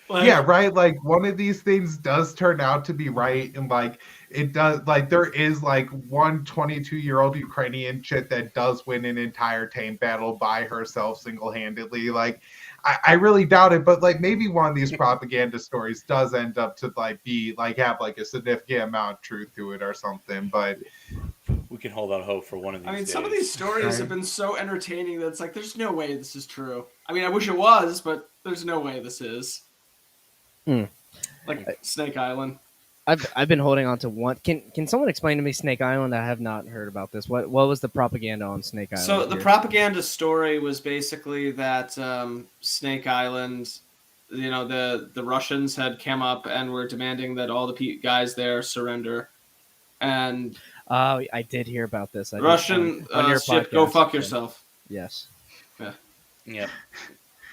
Like, Yeah, right. Like one of these things does turn out to be right, and like it does. Like there is like one 22-year-old Ukrainian chick that does win an entire tank battle by herself single-handedly. Like I really doubt it, but like maybe one of these propaganda stories does end up to like be like have like a significant amount of truth to it or something. But We can hold out hope for one of these I mean, days. some of these stories Right. have been so entertaining that it's like, there's no way this is true. I mean, I wish it was, but there's no way this is. Like Snake Island. I've been holding on to one. Can someone explain to me Snake Island? I have not heard about this. What was the propaganda on Snake Island? So the here? propaganda story was basically that Snake Island, you know, the Russians had come up and were demanding that all the guys there surrender, and Oh, I did hear about this. I did, Russian on your ship, go podcast. fuck yourself. Yes. Yeah.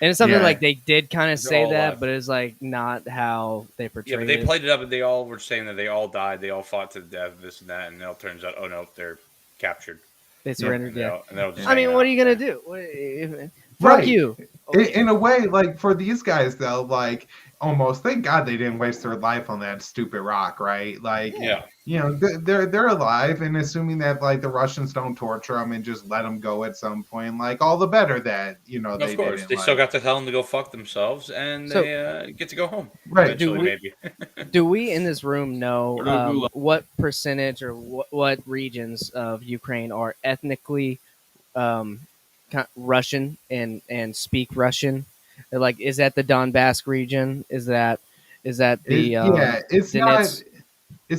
And it's something Yeah. like they did kind of They're say all that, alive. but it's like not how they portrayed Yeah, but they it. played it up, and they all were saying that they all died, they all fought to the death, this and that, and now it turns out, oh no, they're captured. They surrendered. And Yeah. they'll just I mean, hang what out. are you gonna do? Fuck Right. you. in a way, like for these guys though, like almost thank God they didn't waste their life on that stupid rock, right? Like Yeah. you know they're alive, and assuming that like the Russians don't torture them and just let them go at some point, like all the better that you know they Of course, didn't. they like, still got to tell them to go fuck themselves, and So- they get to go home. Right. Eventually, Do we- maybe. Do we in this room know Or Gulag. what percentage or what regions of Ukraine are ethnically Russian and speak Russian? Like, is that the Donbass region? Is that the it's Donetsk?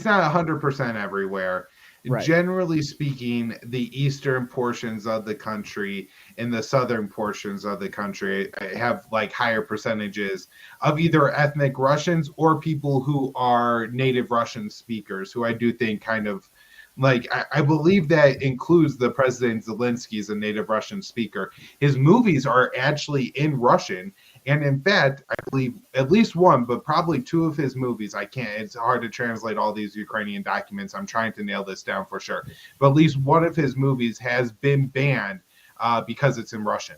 not 100% everywhere. Right. Generally speaking, the eastern portions of the country and the southern portions of the country have like higher percentages of either ethnic Russians or people who are native Russian speakers, who I do think kind of like I believe that includes the President Zelensky as a native Russian speaker. His movies are actually in Russian. And in fact, I believe at least one, but probably two of his movies, it's hard to translate all these Ukrainian documents. I'm trying to nail this down for sure. But at least one of his movies has been banned because it's in Russian.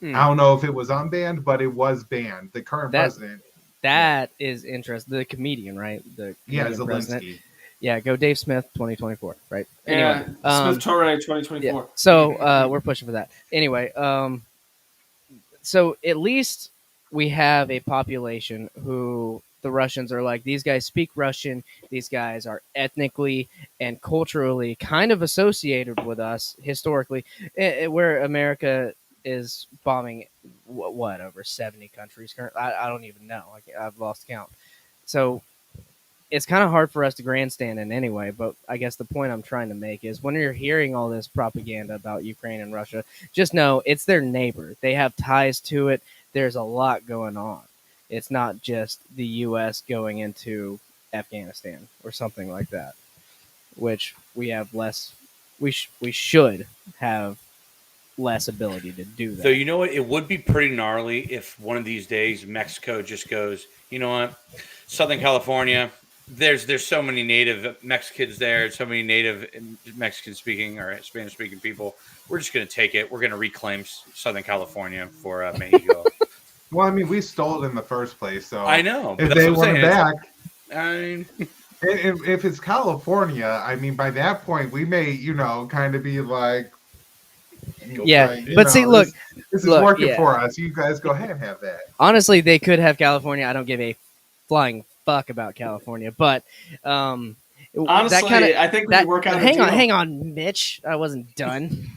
I don't know if it was unbanned, but it was banned. The current president. That is interesting. The comedian, right? The comedian president. Zelensky. Yeah, go Dave Smith 2024, right? Yeah, Anyway, Smith Torre 2024. yeah. So we're pushing for that. Anyway, so at least we have a population who the Russians are like, these guys speak Russian. These guys are ethnically and culturally kind of associated with us historically, where America is bombing what over 70 countries currently. I don't even know. I've lost count. So it's kind of hard for us to grandstand in anyway, but I guess the point I'm trying to make is when you're hearing all this propaganda about Ukraine and Russia, just know it's their neighbor. They have ties to it. There's a lot going on. It's not just the U.S. going into Afghanistan or something like that, which we have less. We should have less ability to do that. So you know what? It would be pretty gnarly if one of these days Mexico just goes, you know what, Southern California, there's so many native Mexicans there, so many native Mexican speaking or Spanish speaking people. We're just going to take it. We're going to reclaim Southern California for Mexico. Well, I mean, we stole it in the first place, so I know. if That's they what I'm want it saying. back, I mean, if it's California, I mean, by that point, we may, kind of be like, Yeah, like, but see, look, this is look, working yeah. for us. You guys go ahead and have that. Honestly, they could have California. I don't give a flying fuck about California, but Honestly, that kinda, I think we can work out. hang on, Mitch. I wasn't done.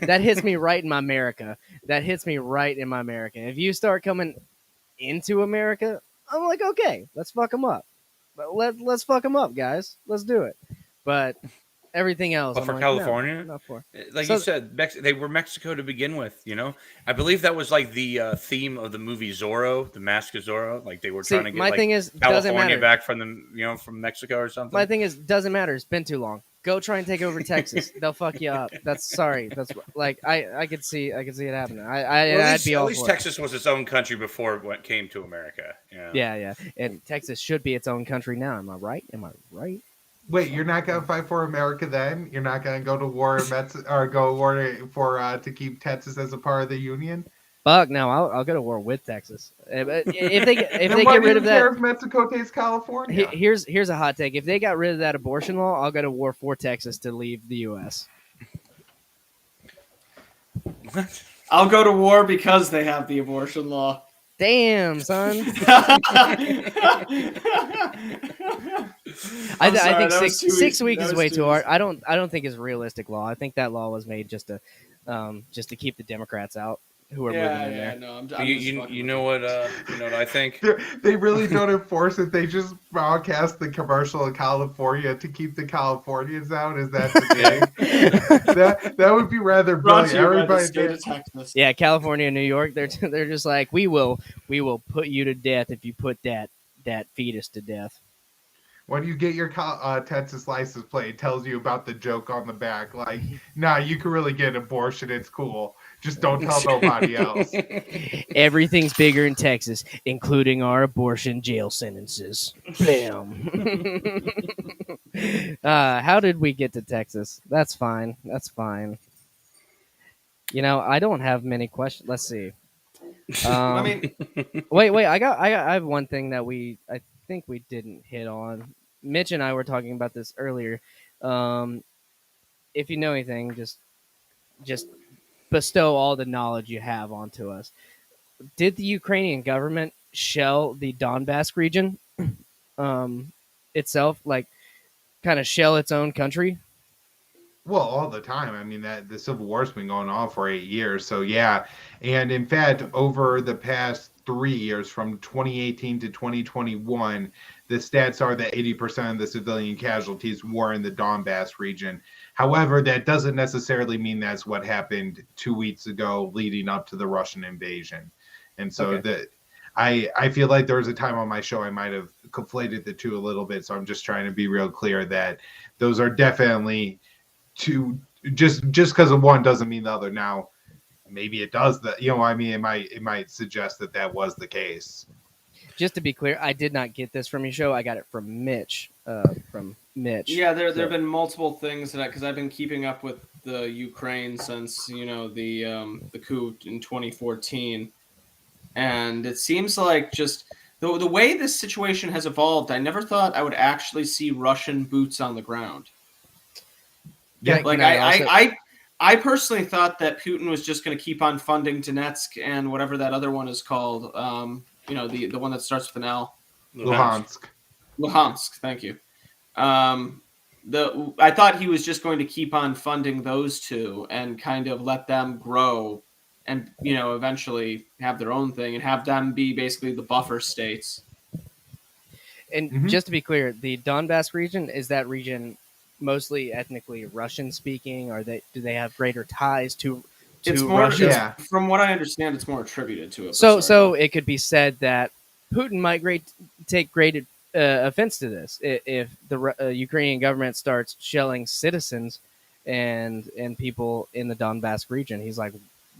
That hits me right in my America. If you start coming into America, I'm like, okay, let's fuck them up. But let's fuck them up, guys. Let's do it. But everything else, but I'm for like, California, no, not for. like So- you said, they were Mexico to begin with. I believe that was like the theme of the movie Zorro, The Mask of Zorro. Like they were trying to get my thing is, doesn't California matter. back from from Mexico or something. My thing is, doesn't matter. It's been too long. Go try and take over Texas. They'll fuck you up. That's sorry. That's like I could see it happening. I'd be all at least for Texas was its own country before it came to America. Yeah. it. Yeah. And Texas should be its own country now. Am I right? Wait, you're not gonna fight for America then? You're not gonna go to war or go war for to keep Texas as a part of the Union? Fuck no, I'll go to war with Texas. If they Then get rid of care that, if Mexico takes California? here's a hot take. If they got rid of that abortion law, I'll go to war for Texas to leave the U.S. What? I'll go to war because they have the abortion law. Damn, son. I think six weeks is way too hard. I don't think it's realistic law. I think that law was made just to keep the Democrats out who are moving in there. No, You know what I think? They really don't enforce it. They just broadcast the commercial in California to keep the Californians out. Is that the thing? that would be rather brilliant. Everybody there. Yeah, California and New York, they're just like, we will put you to death if you put that fetus to death. When you get your Texas license plate, it tells you about the joke on the back. Like, nah, you can really get an abortion. It's cool. Just don't tell nobody else. Everything's bigger in Texas, including our abortion jail sentences. Bam. How did we get to Texas? That's fine. I don't have many questions. Let's see. Wait. I have one thing that I think we didn't hit on. Mitch and I were talking about this earlier. If you know anything, just bestow all the knowledge you have onto us. Did the Ukrainian government shell the Donbass region itself, like kind of shell its own country? Well, all the time. I mean, that the Civil War's been going on for 8 years. So, yeah. And in fact, over the past 3 years, from 2018 to 2021, the stats are that 80% of the civilian casualties were in the Donbass region. However, that doesn't necessarily mean that's what happened 2 weeks ago leading up to the Russian invasion. And so I feel like there was a time on my show I might have conflated the two a little bit. So I'm just trying to be real clear that those are definitely two. Just because of one doesn't mean the other. Now, maybe it does that. It might suggest that was the case. Just to be clear, I did not get this from your show. I got it from Mitch. Yeah, there have been multiple things because I've been keeping up with the Ukraine since the coup in 2014, and it seems like just the way this situation has evolved, I never thought I would actually see Russian boots on the ground. Yeah, like I personally thought that Putin was just going to keep on funding Donetsk and whatever that other one is called. The one that starts with an L. Luhansk. Thank you. I thought he was just going to keep on funding those two and kind of let them grow and eventually have their own thing and have them be basically the buffer states. And just to be clear, the Donbass region, is that region mostly ethnically Russian speaking, or do they have greater ties to Russia? Yeah. From what I understand, it's more attributed to it. So it could be said that Putin might take great offense to this if the Ukrainian government starts shelling citizens and people in the Donbass region. He's like,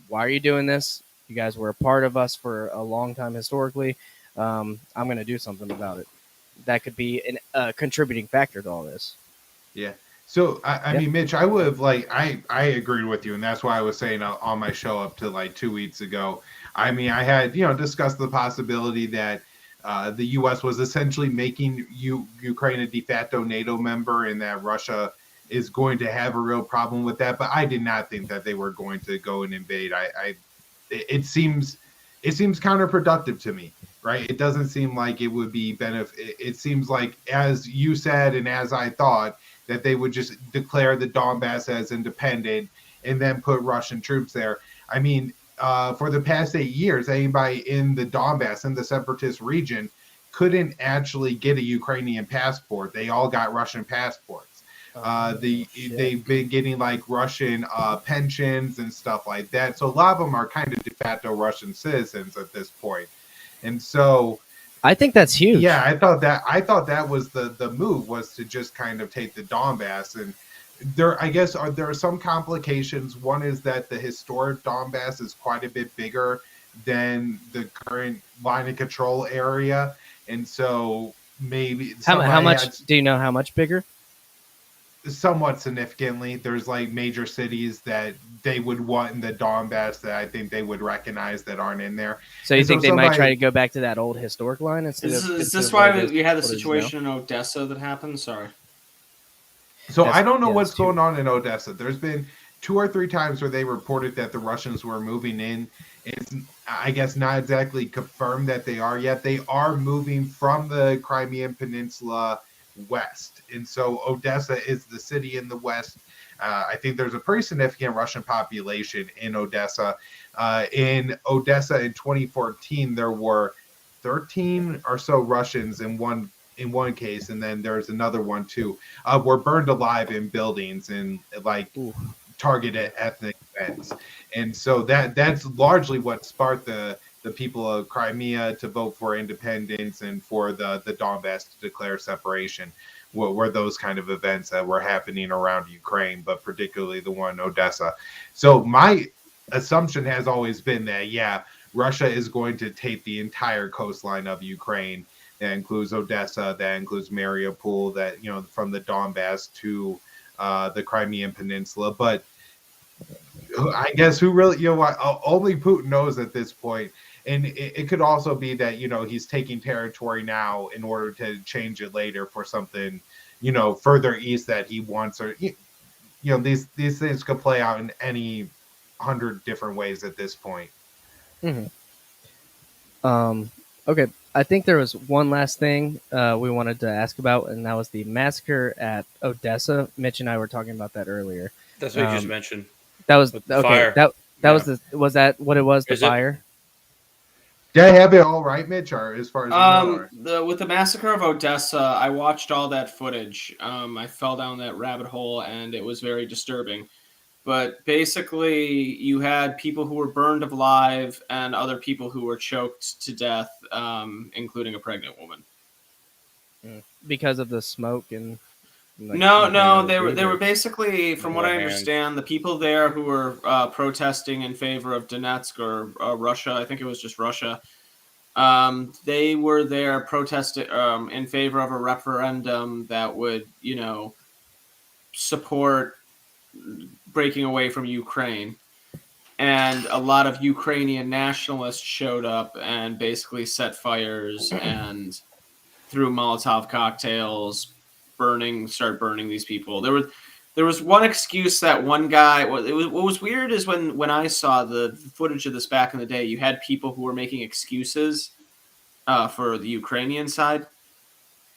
why are you doing this? You guys were a part of us for a long time historically. I'm going to do something about it. That could be a contributing factor to all this. Yeah. So, I mean, Mitch, I would have I agreed with you. And that's why I was saying on my show up to 2 weeks ago, I mean, I had, discussed the possibility that the U.S. was essentially making Ukraine a de facto NATO member and that Russia is going to have a real problem with that. But I did not think that they were going to go and invade. It seems counterproductive to me, right? It doesn't seem like it would be It seems like, as you said and as I thought, that they would just declare the Donbass as independent and then put Russian troops there. I mean, for the past 8 years, anybody in the Donbass, in the separatist region, couldn't actually get a Ukrainian passport. They all got Russian passports. They've been getting Russian pensions and stuff like that. So a lot of them are kind of de facto Russian citizens at this point. And so I think that's huge. Yeah, I thought that was the move, was to just kind of take the Donbass. And I guess there are some complications. One is that the historic Donbass is quite a bit bigger than the current line of control area, and so maybe How much do you know? How much bigger? Somewhat significantly. There's like major cities that they would want in the Donbass that I think they would recognize that aren't in there. So you think they might try to go back to that old historic line instead of? Is this why we had the situation in Odessa that happened? Sorry. So I don't know what's going on in Odessa. There's been 2 or 3 times where they reported that the Russians were moving in. It's, I guess, not exactly confirmed that they are yet. They are moving from the Crimean Peninsula west. And so Odessa is the city in the west. I think there's a pretty significant Russian population in Odessa. In Odessa in 2014, there were 13 or so Russians in one case, and then there's another one too, were burned alive in buildings and like targeted ethnic events. And so that's largely what sparked the people of Crimea to vote for independence and for the Donbass to declare separation. Were those kind of events that were happening around Ukraine, but particularly the one in Odessa. So my assumption has always been that, yeah, Russia is going to take the entire coastline of Ukraine. That includes Odessa, that includes Mariupol, that, you know, from the Donbass to the Crimean Peninsula. But I guess who really, you know, only Putin knows at this point. And it could also be that, you know, he's taking territory now in order to change it later for something, you know, further east that he wants. Or, you know, these things could play out in any 100 different ways at this point. Mm-hmm. Okay. I think there was one last thing we wanted to ask about, and that was the massacre at Odessa. Mitch and I were talking about that earlier. That's what you just mentioned. That was okay. Fire. Was that what it was? The fire. Did I have it all right, Mitch? Or as far as you know, with the massacre of Odessa, I watched all that footage. I fell down that rabbit hole, and it was very disturbing. But basically, you had people who were burned alive and other people who were choked to death, including a pregnant woman. Because of the smoke and. Like, no, they were basically, from what I understand, the people there who were protesting in favor of Donetsk or Russia. I think it was just Russia. They were there protesting in favor of a referendum that would, you know, support breaking away from Ukraine. And a lot of Ukrainian nationalists showed up and basically set fires and threw Molotov cocktails. Start burning these people. There was one excuse that one guy. What was weird is when I saw the footage of this back in the day, you had people who were making excuses for the Ukrainian side.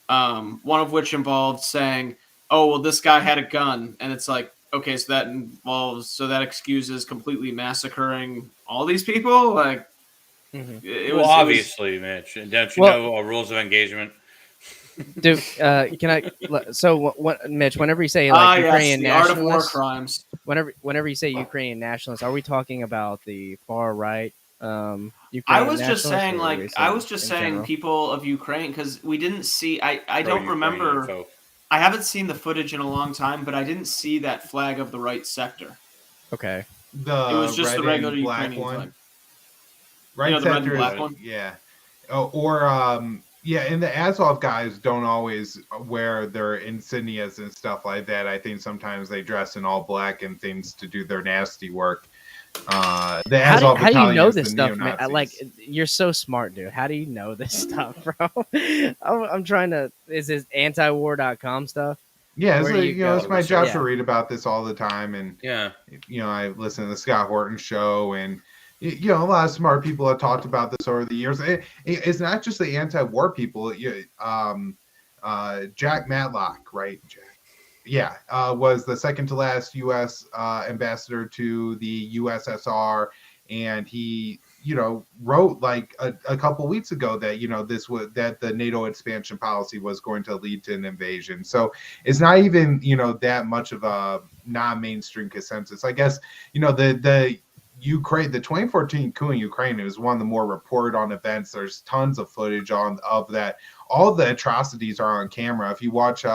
One of which involved saying, "Oh, well, this guy had a gun," and it's like, okay, so that excuses completely massacring all these people. Like, obviously, Mitch, don't you know rules of engagement? Dude, can I? So, what, Mitch? Whenever you say like Ukrainian nationalists, art of war crimes. Whenever you say Ukrainian nationalists, are we talking about the far right? I was just saying, people of Ukraine, because we didn't see. I don't remember. I haven't seen the footage in a long time, but I didn't see that flag of the right sector. Okay, it was just the regular Ukrainian flag. Right sector, the red and black one. Yeah, yeah, and the Azov guys don't always wear their insignias and stuff like that. I think sometimes they dress in all black and things to do their nasty work. The Azov how do you know this stuff, man? Like, you're so smart, dude. How do you know this stuff, bro? I'm trying to. Is this antiwar.com stuff? Yeah, it's my job to read about this all the time, and I listen to the Scott Horton show and. You know, a lot of smart people have talked about this over the years. It's not just the anti-war people. Jack Matlock, right? Was the second to last U.S. ambassador to the USSR, and he, wrote like a couple weeks ago that that the NATO expansion policy was going to lead to an invasion. So it's not even that much of a non-mainstream consensus. I guess the Ukraine, the 2014 coup in Ukraine, is one of the more reported on events. There's tons of footage of that. All the atrocities are on camera. If you watch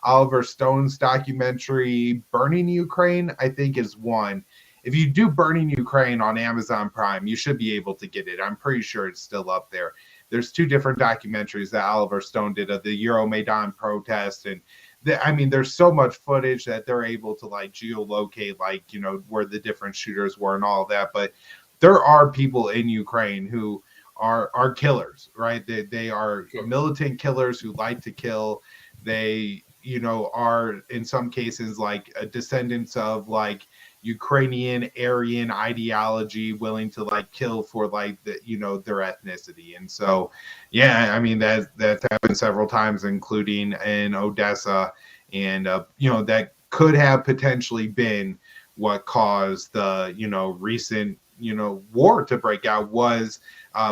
Oliver Stone's documentary Burning Ukraine, I think is one. If you do Burning Ukraine on Amazon Prime, you should be able to get it. I'm pretty sure it's still up there. There's two different documentaries that Oliver Stone did of the Euromaidan protest, and there's so much footage that they're able to like geolocate, like, you know, where the different shooters were and all of that. But there are people in Ukraine who are killers, right? They are militant killers who like to kill. They, you know, are in some cases like descendants of like Ukrainian Aryan ideology, willing to like kill for like the, you know, their ethnicity. And so, yeah, I mean, that's happened several times, including in Odessa, and you know, that could have potentially been what caused the, you know, recent, you know, war to break out, was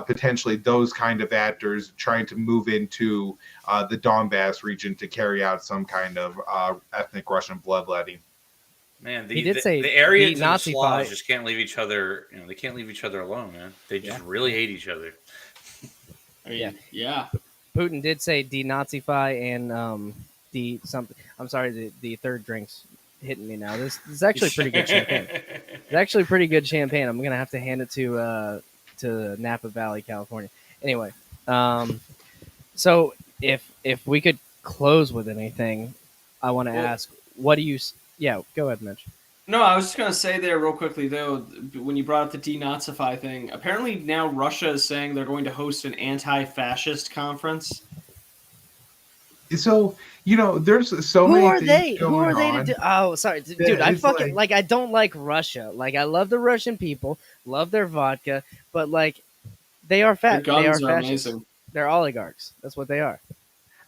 potentially those kind of actors trying to move into the Donbass region to carry out some kind of ethnic Russian bloodletting. Man, He did say the Aryans and the denazify- Slavs just can't leave each other. You know, they can't leave each other alone, man. They just really hate each other. Yeah. Putin did say denazify and I'm sorry, the third drink's hitting me now. This is actually pretty good champagne. It's actually pretty good champagne. I'm gonna have to hand it to Napa Valley, California. Anyway, so if we could close with anything, I want to ask, what do you? Yeah, go ahead, Mitch. No, I was just going to say there real quickly, though, when you brought up the denazify thing, apparently now Russia is saying they're going to host an anti-fascist conference. So, you know, there's so many things Who are they on. to do? Oh, sorry, dude. I It's fucking like I don't like Russia. Like, I love the Russian people, love their vodka, but like they are fat. Their They are guns are fascists. amazing. They're oligarchs. That's what they are.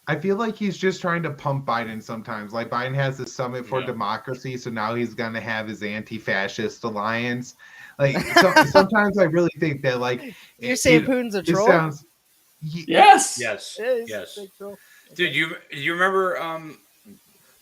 I feel like he's just trying to pump Biden sometimes. Like, Biden has the Summit for Democracy, so now he's going to have his anti-fascist alliance. Like, sometimes I really think that, like, You're saying Putin's a troll? Sounds, Yes. Yes. Yes. Dude, you remember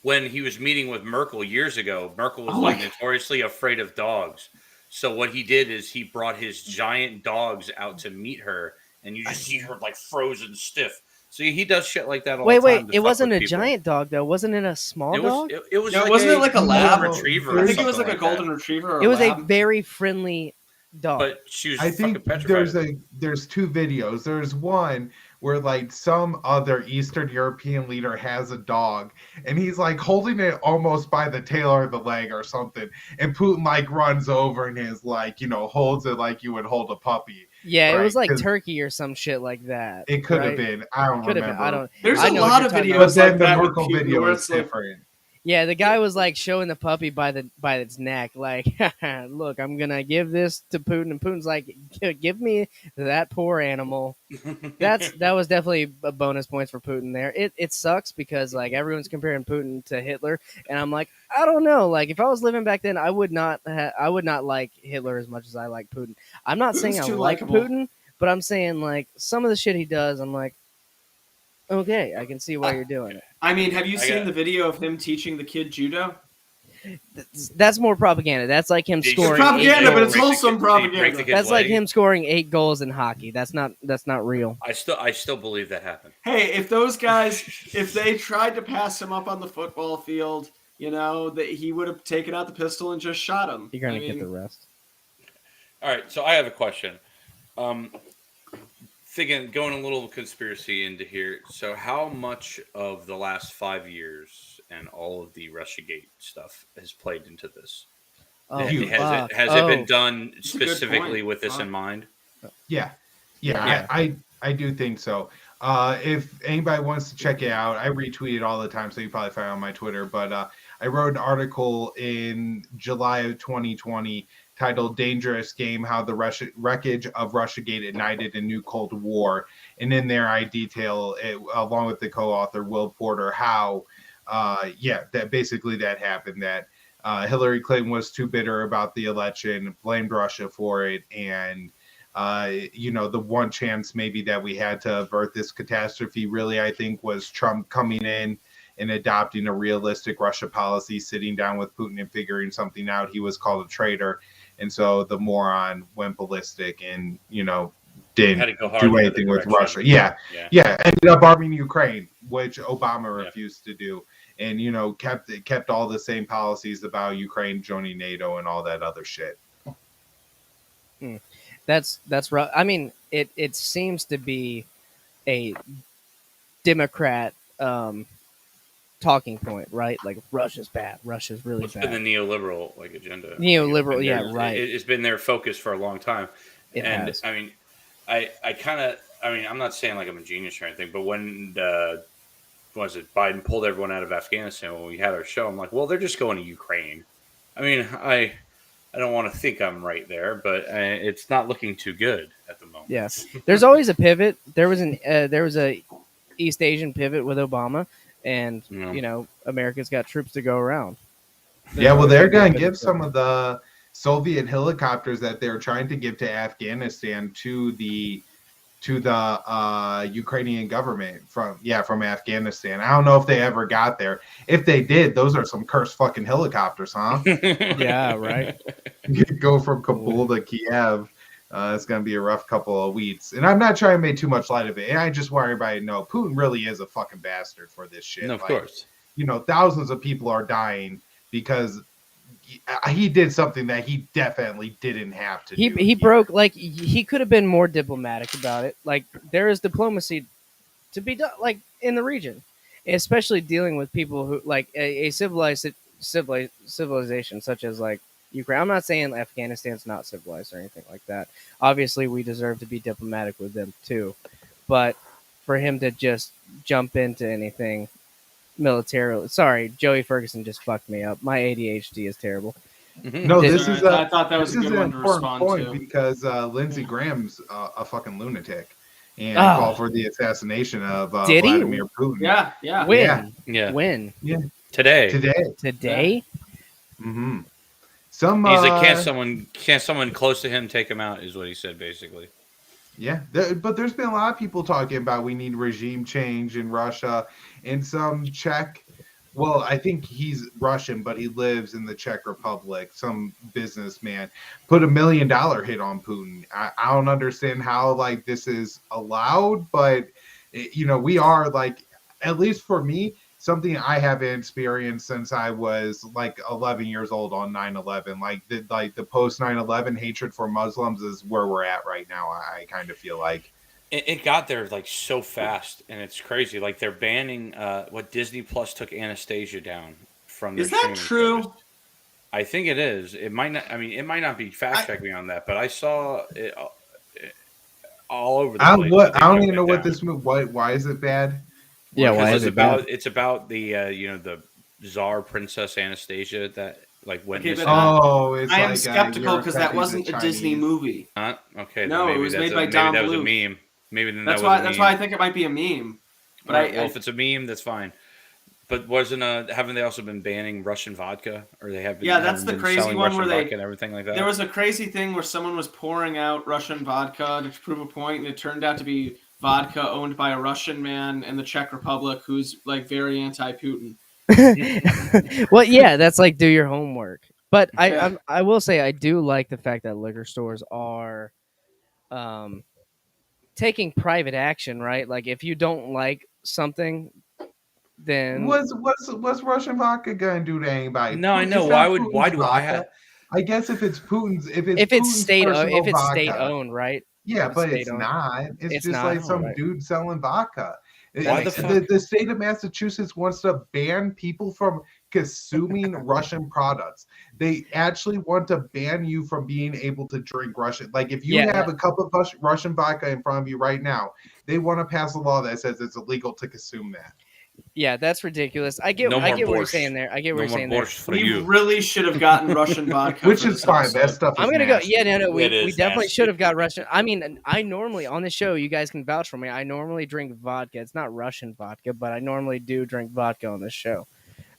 when he was meeting with Merkel years ago? Merkel was notoriously afraid of dogs. So what he did is he brought his giant dogs out to meet her, and you just see her like frozen stiff. So he does shit like that all the time. Wait, it wasn't a giant dog though. Wasn't it a small dog? It was. Wasn't it like a lab retriever? I think it was like a golden retriever. Or it was lab. a very friendly dog. But she was I think petrified. there's two videos. There's one where like some other Eastern European leader has a dog, and he's like holding it almost by the tail or the leg or something, and Putin like runs over and is like, you know, holds it like you would hold a puppy. Yeah, right? It was like Turkey or some shit like that. It could have been. I don't remember. I don't. There's a lot of videos but then like the that with Merkel people video where is it's like, different. Yeah, the guy was like showing the puppy by its neck, like, look, I'm gonna give this to Putin, and Putin's like, give me that poor animal. That was definitely a bonus points for Putin there. It sucks because like everyone's comparing Putin to Hitler, and I'm like, I don't know. Like if I was living back then, I would not like Hitler as much as I like Putin. I'm not saying I like Putin, but I'm saying like some of the shit he does, I'm like, okay, I can see why you're doing it. I mean, have you seen the video of him teaching the kid judo? That's more propaganda. That's like him scoring. It's propaganda, but it's Break the wholesome kid- propaganda. That's like him scoring 8 goals in hockey. That's not real. I still believe that happened. Hey, if those guys, if they tried to pass him up on the football field, you know, that he would have taken out the pistol and just shot him. You're gonna get the rest. All right, so I have a question. Going a little conspiracy into here. So, how much of the last 5 years and all of the Russiagate stuff has played into this? Oh, has it been done specifically with this in mind? Yeah. I do think so. If anybody wants to check it out, I retweet it all the time, so you probably find it on my Twitter. But I wrote an article in July of 2020 titled "Dangerous Game: How the Wreckage of Russiagate Ignited a New Cold War," and in there I detail it, along with the co-author Will Porter, how that basically that happened. That Hillary Clinton was too bitter about the election, blamed Russia for it, and the one chance maybe that we had to avert this catastrophe really, I think, was Trump coming in and adopting a realistic Russia policy, sitting down with Putin and figuring something out. He was called a traitor. And so the moron went ballistic and, Had didn't to go hard do the other anything with direction. Russia. Yeah. Ended up arming Ukraine, which Obama refused to do. And, kept all the same policies about Ukraine joining NATO and all that other shit. That's rough. I mean, it seems to be a Democrat talking point, right? Like Russia's bad. Russia's really It's bad. been the neoliberal agenda. Neoliberal, yeah, right. It's been their focus for a long time. It has. I mean, I kind of, I'm not saying like I'm a genius or anything, but when Biden pulled everyone out of Afghanistan when we had our show, I'm like, well, they're just going to Ukraine. I mean, I don't want to think I'm right there, but it's not looking too good at the moment. Yes, there's always a pivot. There was a East Asian pivot with Obama, and America's got troops to go around. They're going to give some of the Soviet helicopters that they're trying to give to Afghanistan to the Ukrainian government from Afghanistan. I don't know if they ever got there. If they did, those are some cursed fucking helicopters, huh? Yeah, right. Go from Kabul to Kiev. It's going to be a rough couple of weeks. And I'm not trying to make too much light of it. And I just want everybody to know Putin really is a fucking bastard for this shit. No, of course. Thousands of people are dying because he did something that he definitely didn't have to do. He broke, like, he could have been more diplomatic about it. Like, there is diplomacy to be done, like, in the region, especially dealing with people who, like, a civilization such as, like, Ukraine. I'm not saying Afghanistan's not civilized or anything like that. Obviously, we deserve to be diplomatic with them too. But for him to just jump into anything militarily, sorry, Joey Ferguson just fucked me up. My ADHD is terrible. Mm-hmm. No, I thought that was a good one to respond to. Because Lindsey Graham's a fucking lunatic and called for the assassination of Vladimir Putin. Yeah. When? Yeah. Today. Mm-hmm. He's like, can't someone close to him take him out? Is what he said basically. Yeah, but there's been a lot of people talking about we need regime change in Russia, and some Czech. Well, I think he's Russian, but he lives in the Czech Republic. Some businessman put $1 million hit on Putin. I don't understand how like this is allowed, but we are like, at least for me, something I haven't experienced since I was like 11 years old on 9/11. Like the post 9/11 hatred for Muslims is where we're at right now. I kind of feel like it got there like so fast, and it's crazy. Like they're banning what Disney Plus took Anastasia down from. Is that true? Service. I think it is. It might not. I mean, it might not be fact checking on that, but I saw it all over the place. I don't even know what this movie. Why is it bad? Yeah, why is it bad? It's about the the Tsar Princess Anastasia that like went. Okay, it's I am skeptical because that wasn't a Disney movie. Okay. No, it was made by Don Bluth. That was a meme. Maybe then that's why I think it might be a meme. But if it's a meme, that's fine. But haven't they also been banning Russian vodka, or they have been? Yeah, that's the crazy one Russian where vodka and everything like that. There was a crazy thing where someone was pouring out Russian vodka to prove a point, and it turned out to be vodka owned by a Russian man in the Czech Republic who's like very anti-Putin. Well, yeah, that's like do your homework. But I will say I do like the fact that liquor stores are taking private action, right? Like if you don't like something, then what's Russian vodka gonna do to anybody? No, I know. Why do I have? I guess if it's Putin's, if it's state vodka, owned, right? Yeah, but it's not. It's just not, like some dude selling vodka. The state of Massachusetts wants to ban people from consuming Russian products. They actually want to ban you from being able to drink Russian. Like if you have a cup of Russian vodka in front of you right now, they want to pass a law that says it's illegal to consume that. Yeah, that's ridiculous. I get what you're saying there. We really should have gotten Russian vodka. Which is fine. That stuff is I'm going to go. nasty. Yeah, no. We definitely should have got Russian. I mean, I normally, on the show, you guys can vouch for me. I normally drink vodka. It's not Russian vodka, but I normally do drink vodka on this show.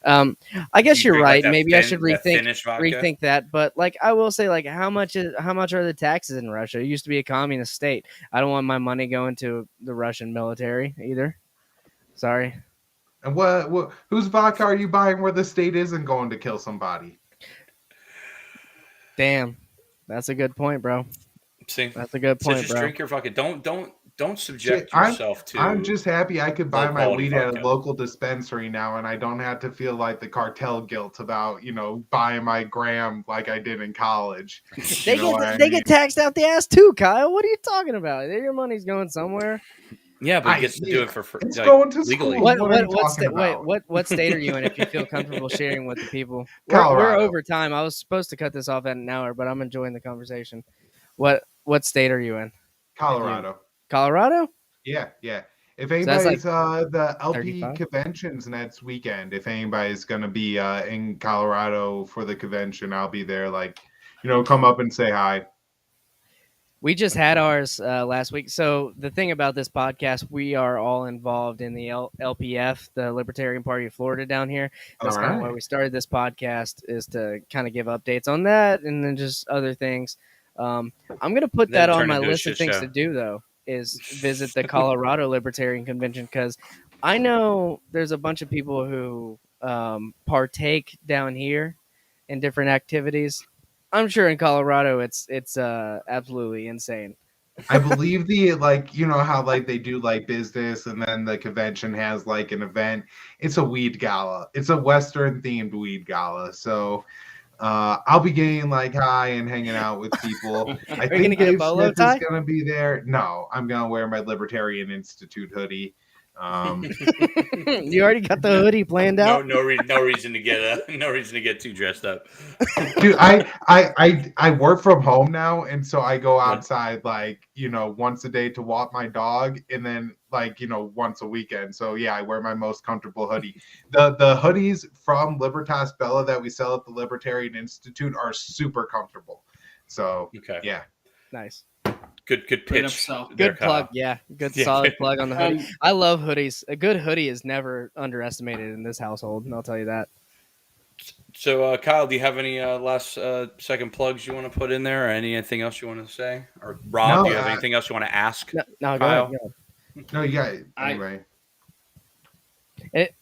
I guess you're right. Maybe I should rethink that. But like, I will say, like, how much are the taxes in Russia? It used to be a communist state. I don't want my money going to the Russian military either. Sorry. And what whose vodka are you buying where the state isn't going to kill somebody? Damn. That's a good point, bro. See, That's a good so point, just bro. drink your fucking. Don't Shit, subject yourself to. I'm just happy I could buy my low-quality weed at a vodka. local dispensary now, and I don't have to feel like the cartel guilt about buying my gram like I did in college. They You know what I they mean? get taxed out the ass too, Kyle. What are you talking about? Your money's going somewhere. Yeah, but he gets to do it for It's like, going to legally. school. What are you talking Wait, about? what state are you in? If you feel comfortable sharing with the people, we're Colorado. over time. I was supposed to cut this off at an hour, but I'm enjoying the conversation. What state are you in? Colorado. Colorado? Yeah. If So that's anybody's the LP 35? conventions next weekend, if anybody's gonna be in Colorado for the convention, I'll be there. Like, come up and say hi. We just had ours last week. So the thing about this podcast, we are all involved in the LPF, the Libertarian Party of Florida down here. That's kind of why we started this podcast, is to kind of give updates on that and then just other things. I'm going to put that on my list of things to do, though, is visit the Colorado Libertarian Convention, because I know there's a bunch of people who partake down here in different activities. I'm sure in Colorado it's absolutely insane. I believe how like they do like business and then the convention has like an event. It's a weed gala. It's a Western themed weed gala. So I'll be getting like high and hanging out with people. I Are you gonna think get a Dave bolo Smith tie? is gonna be there. No, I'm gonna wear my Libertarian Institute hoodie. You already got the hoodie planned out. No reason to get too dressed up. Dude, I work from home now, and so I go outside like once a day to walk my dog, and then like once a weekend. So yeah, I wear my most comfortable hoodie. The hoodies from Libertas Bella that we sell at the Libertarian Institute are super comfortable. So yeah, Nice. Good pitch. Good plug. Yeah, good solid plug on the hoodie. I love hoodies. A good hoodie is never underestimated in this household, and I'll tell you that. So, Kyle, do you have any last second plugs you want to put in there, or anything else you want to say? Or Rob, do you have anything else you want to ask? No, Kyle? go ahead. No, you got it. Anyway.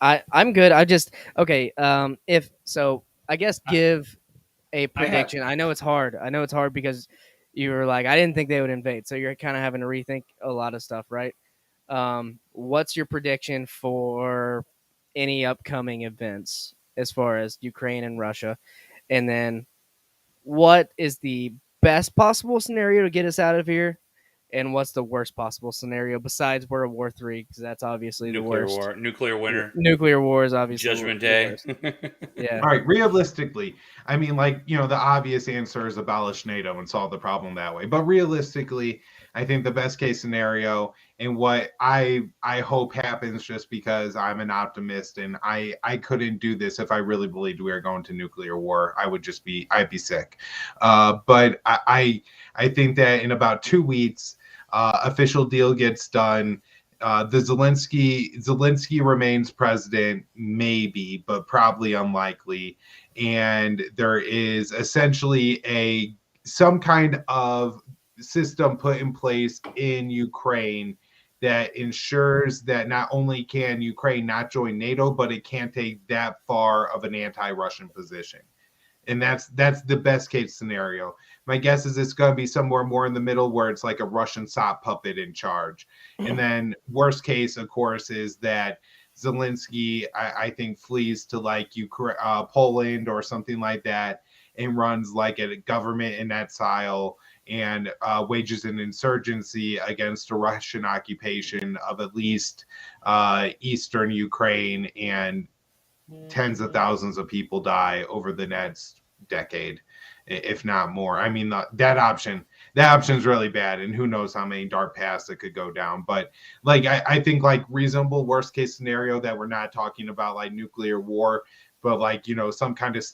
I'm good. I just if so, I guess give a prediction. I know it's hard. Because you were like, I didn't think they would invade, so you're kind of having to rethink a lot of stuff, right? What's your prediction for any upcoming events as far as Ukraine and Russia? And then what is the best possible scenario to get us out of here? And what's the worst possible scenario besides World War III? Because that's obviously the worst. Nuclear winter. Nuclear war is obviously Judgment Day. Yeah. All right. Realistically, I mean, like, the obvious answer is abolish NATO and solve the problem that way. But realistically, I think the best case scenario, and what I hope happens, just because I'm an optimist and I couldn't do this if I really believed we were going to nuclear war. I'd be sick. But I think that in about 2 weeks, official deal gets done. The Zelensky remains president, maybe, but probably unlikely. And there is essentially some kind of system put in place in Ukraine that ensures that not only can Ukraine not join NATO, but it can't take that far of an anti-Russian position. And that's the best case scenario. My guess is it's going to be somewhere more in the middle, where it's like a Russian sock puppet in charge. And then worst case, of course, is that Zelensky, I think, flees to like Poland or something like that, and runs like a government in exile and wages an insurgency against a Russian occupation of at least eastern Ukraine, and tens of thousands of people die over the next decade, if not more. I mean, that option is really bad, and who knows how many dark paths it could go down. But like, I think like reasonable worst case scenario, that we're not talking about like nuclear war, but like, some kind of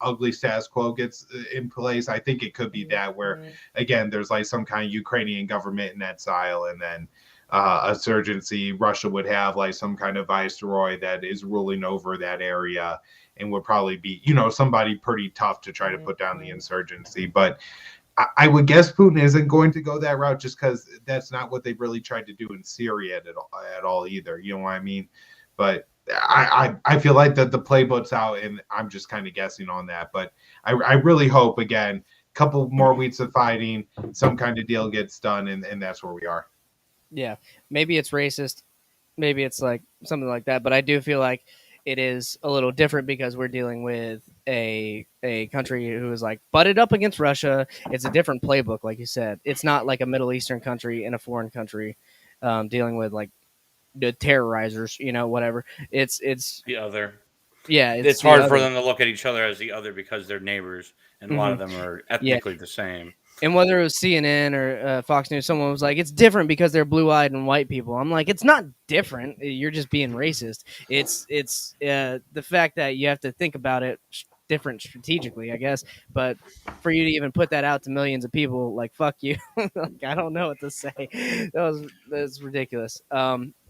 ugly status quo gets in place. I think it could be that, where again, there's like some kind of Ukrainian government in exile, and then insurgency. Russia would have like some kind of viceroy that is ruling over that area, and would probably be, somebody pretty tough to try to put down the insurgency. But I would guess Putin isn't going to go that route, just because that's not what they've really tried to do in Syria at all either. You know what I mean? But I feel like that the playbook's out, and I'm just kind of guessing on that. But I really hope, again, couple more weeks of fighting, some kind of deal gets done, and that's where we are. Yeah, maybe it's racist, maybe it's like something like that, but I do feel like it is a little different because we're dealing with a country who is like butted up against Russia. It's a different playbook, like you said. It's not like a Middle Eastern country in a foreign country dealing with like the terrorizers, whatever. It's The other. yeah, It's the hard for other. them to look at each other as the other because they're neighbors, and a lot of them are Yeah. ethnically the same. And whether it was CNN or Fox News, someone was like, "It's different because they're blue-eyed and white people." I'm like, "It's not different. You're just being racist." It's the fact that you have to think about it different strategically, I guess. But for you to even put that out to millions of people, like, fuck you. Like, I don't know what to say. That's ridiculous.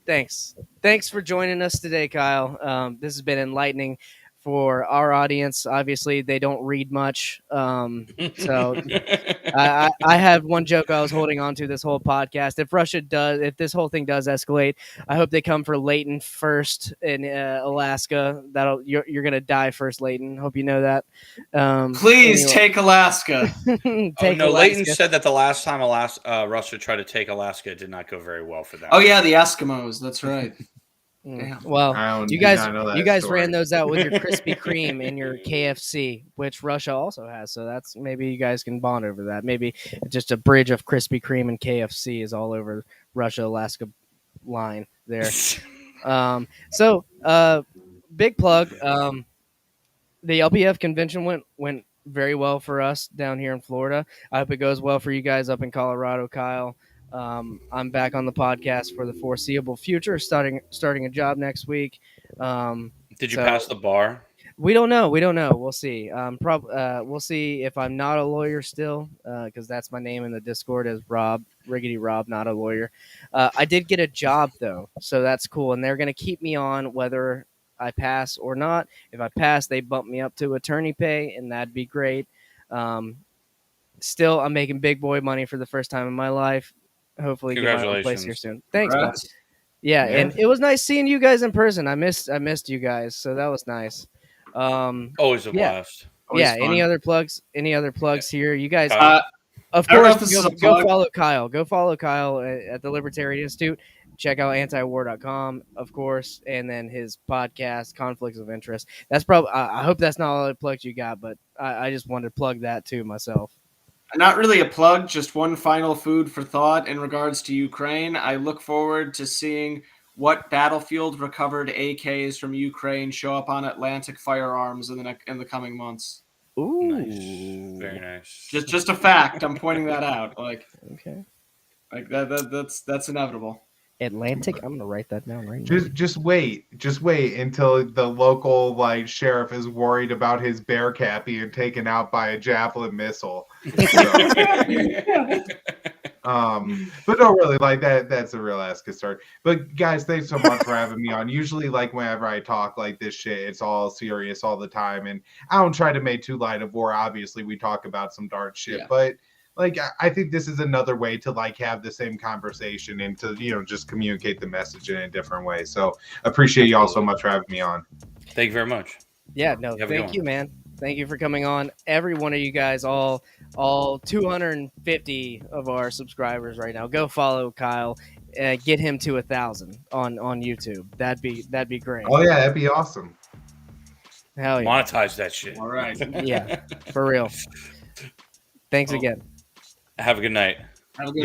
Thanks for joining us today, Kyle. This has been enlightening for our audience. Obviously, they don't read much, so. I have one joke I was holding on to this whole podcast. If this whole thing does escalate, I hope they come for Layton first in Alaska. You're gonna die first, Layton. Hope you know that. Please take Alaska. take no, Alaska. Leighton said that the last time Russia tried to take Alaska, it did not go very well for them. Oh yeah, the Eskimos. That's right. Well, you did guys not know that story. ran those out with your Krispy Kreme and your KFC, which Russia also has. So that's maybe you guys can bond over that. Maybe just a bridge of Krispy Kreme and KFC is all over Russia-Alaska line there. Big plug. The LPF convention went very well for us down here in Florida. I hope it goes well for you guys up in Colorado, Kyle. I'm back on the podcast for the foreseeable future, starting a job next week. Did you pass the bar? We don't know. We'll see. We'll see if I'm not a lawyer still, because that's my name in the Discord as Riggedy Rob, not a lawyer. I did get a job though, so that's cool, and they're gonna keep me on whether I pass or not. If I pass, they bump me up to attorney pay, and that'd be great. Still, I'm making big boy money for the first time in my life. Hopefully, get my own place here soon. Thanks, bud. Yeah, and it was nice seeing you guys in person. I missed you guys, so that was nice. Always a blast. Always yeah. fun. Any other plugs here? You guys, of I don't know if course, this is a go plug. follow Kyle. Go follow Kyle at the Libertarian Institute. Check out antiwar.com, of course, and then his podcast, Conflicts of Interest. That's probably. I hope that's not all the plugs you got, but I just wanted to plug that too myself. Not really a plug, just one final food for thought in regards to Ukraine. I look forward to seeing what battlefield recovered AKs from Ukraine show up on Atlantic firearms in the coming months. Ooh, Nice. Very nice. Just a fact. I'm pointing that out. Okay. Like that's inevitable. Atlantic. I'm gonna write that down right now. Just wait until the local sheriff is worried about his bear cat being taken out by a javelin missile. But no, really, that's a real ass concern. But guys, thanks so much for having me on. Usually, whenever I talk like this shit, it's all serious all the time, and I don't try to make too light of war. Obviously, we talk about some dark shit, but I think this is another way to have the same conversation and to just communicate the message in a different way. So appreciate y'all so much for having me on. Thank you very much. Yeah, no, thank you, man. Thank you for coming on. Every one of you guys, all 250 of our subscribers right now, go follow Kyle. Get him to 1,000 on YouTube. That'd be great. Oh yeah, that'd be awesome. Hell yeah. Monetize that shit. All right. Yeah, for real. Thanks again. Have a good night. Have a good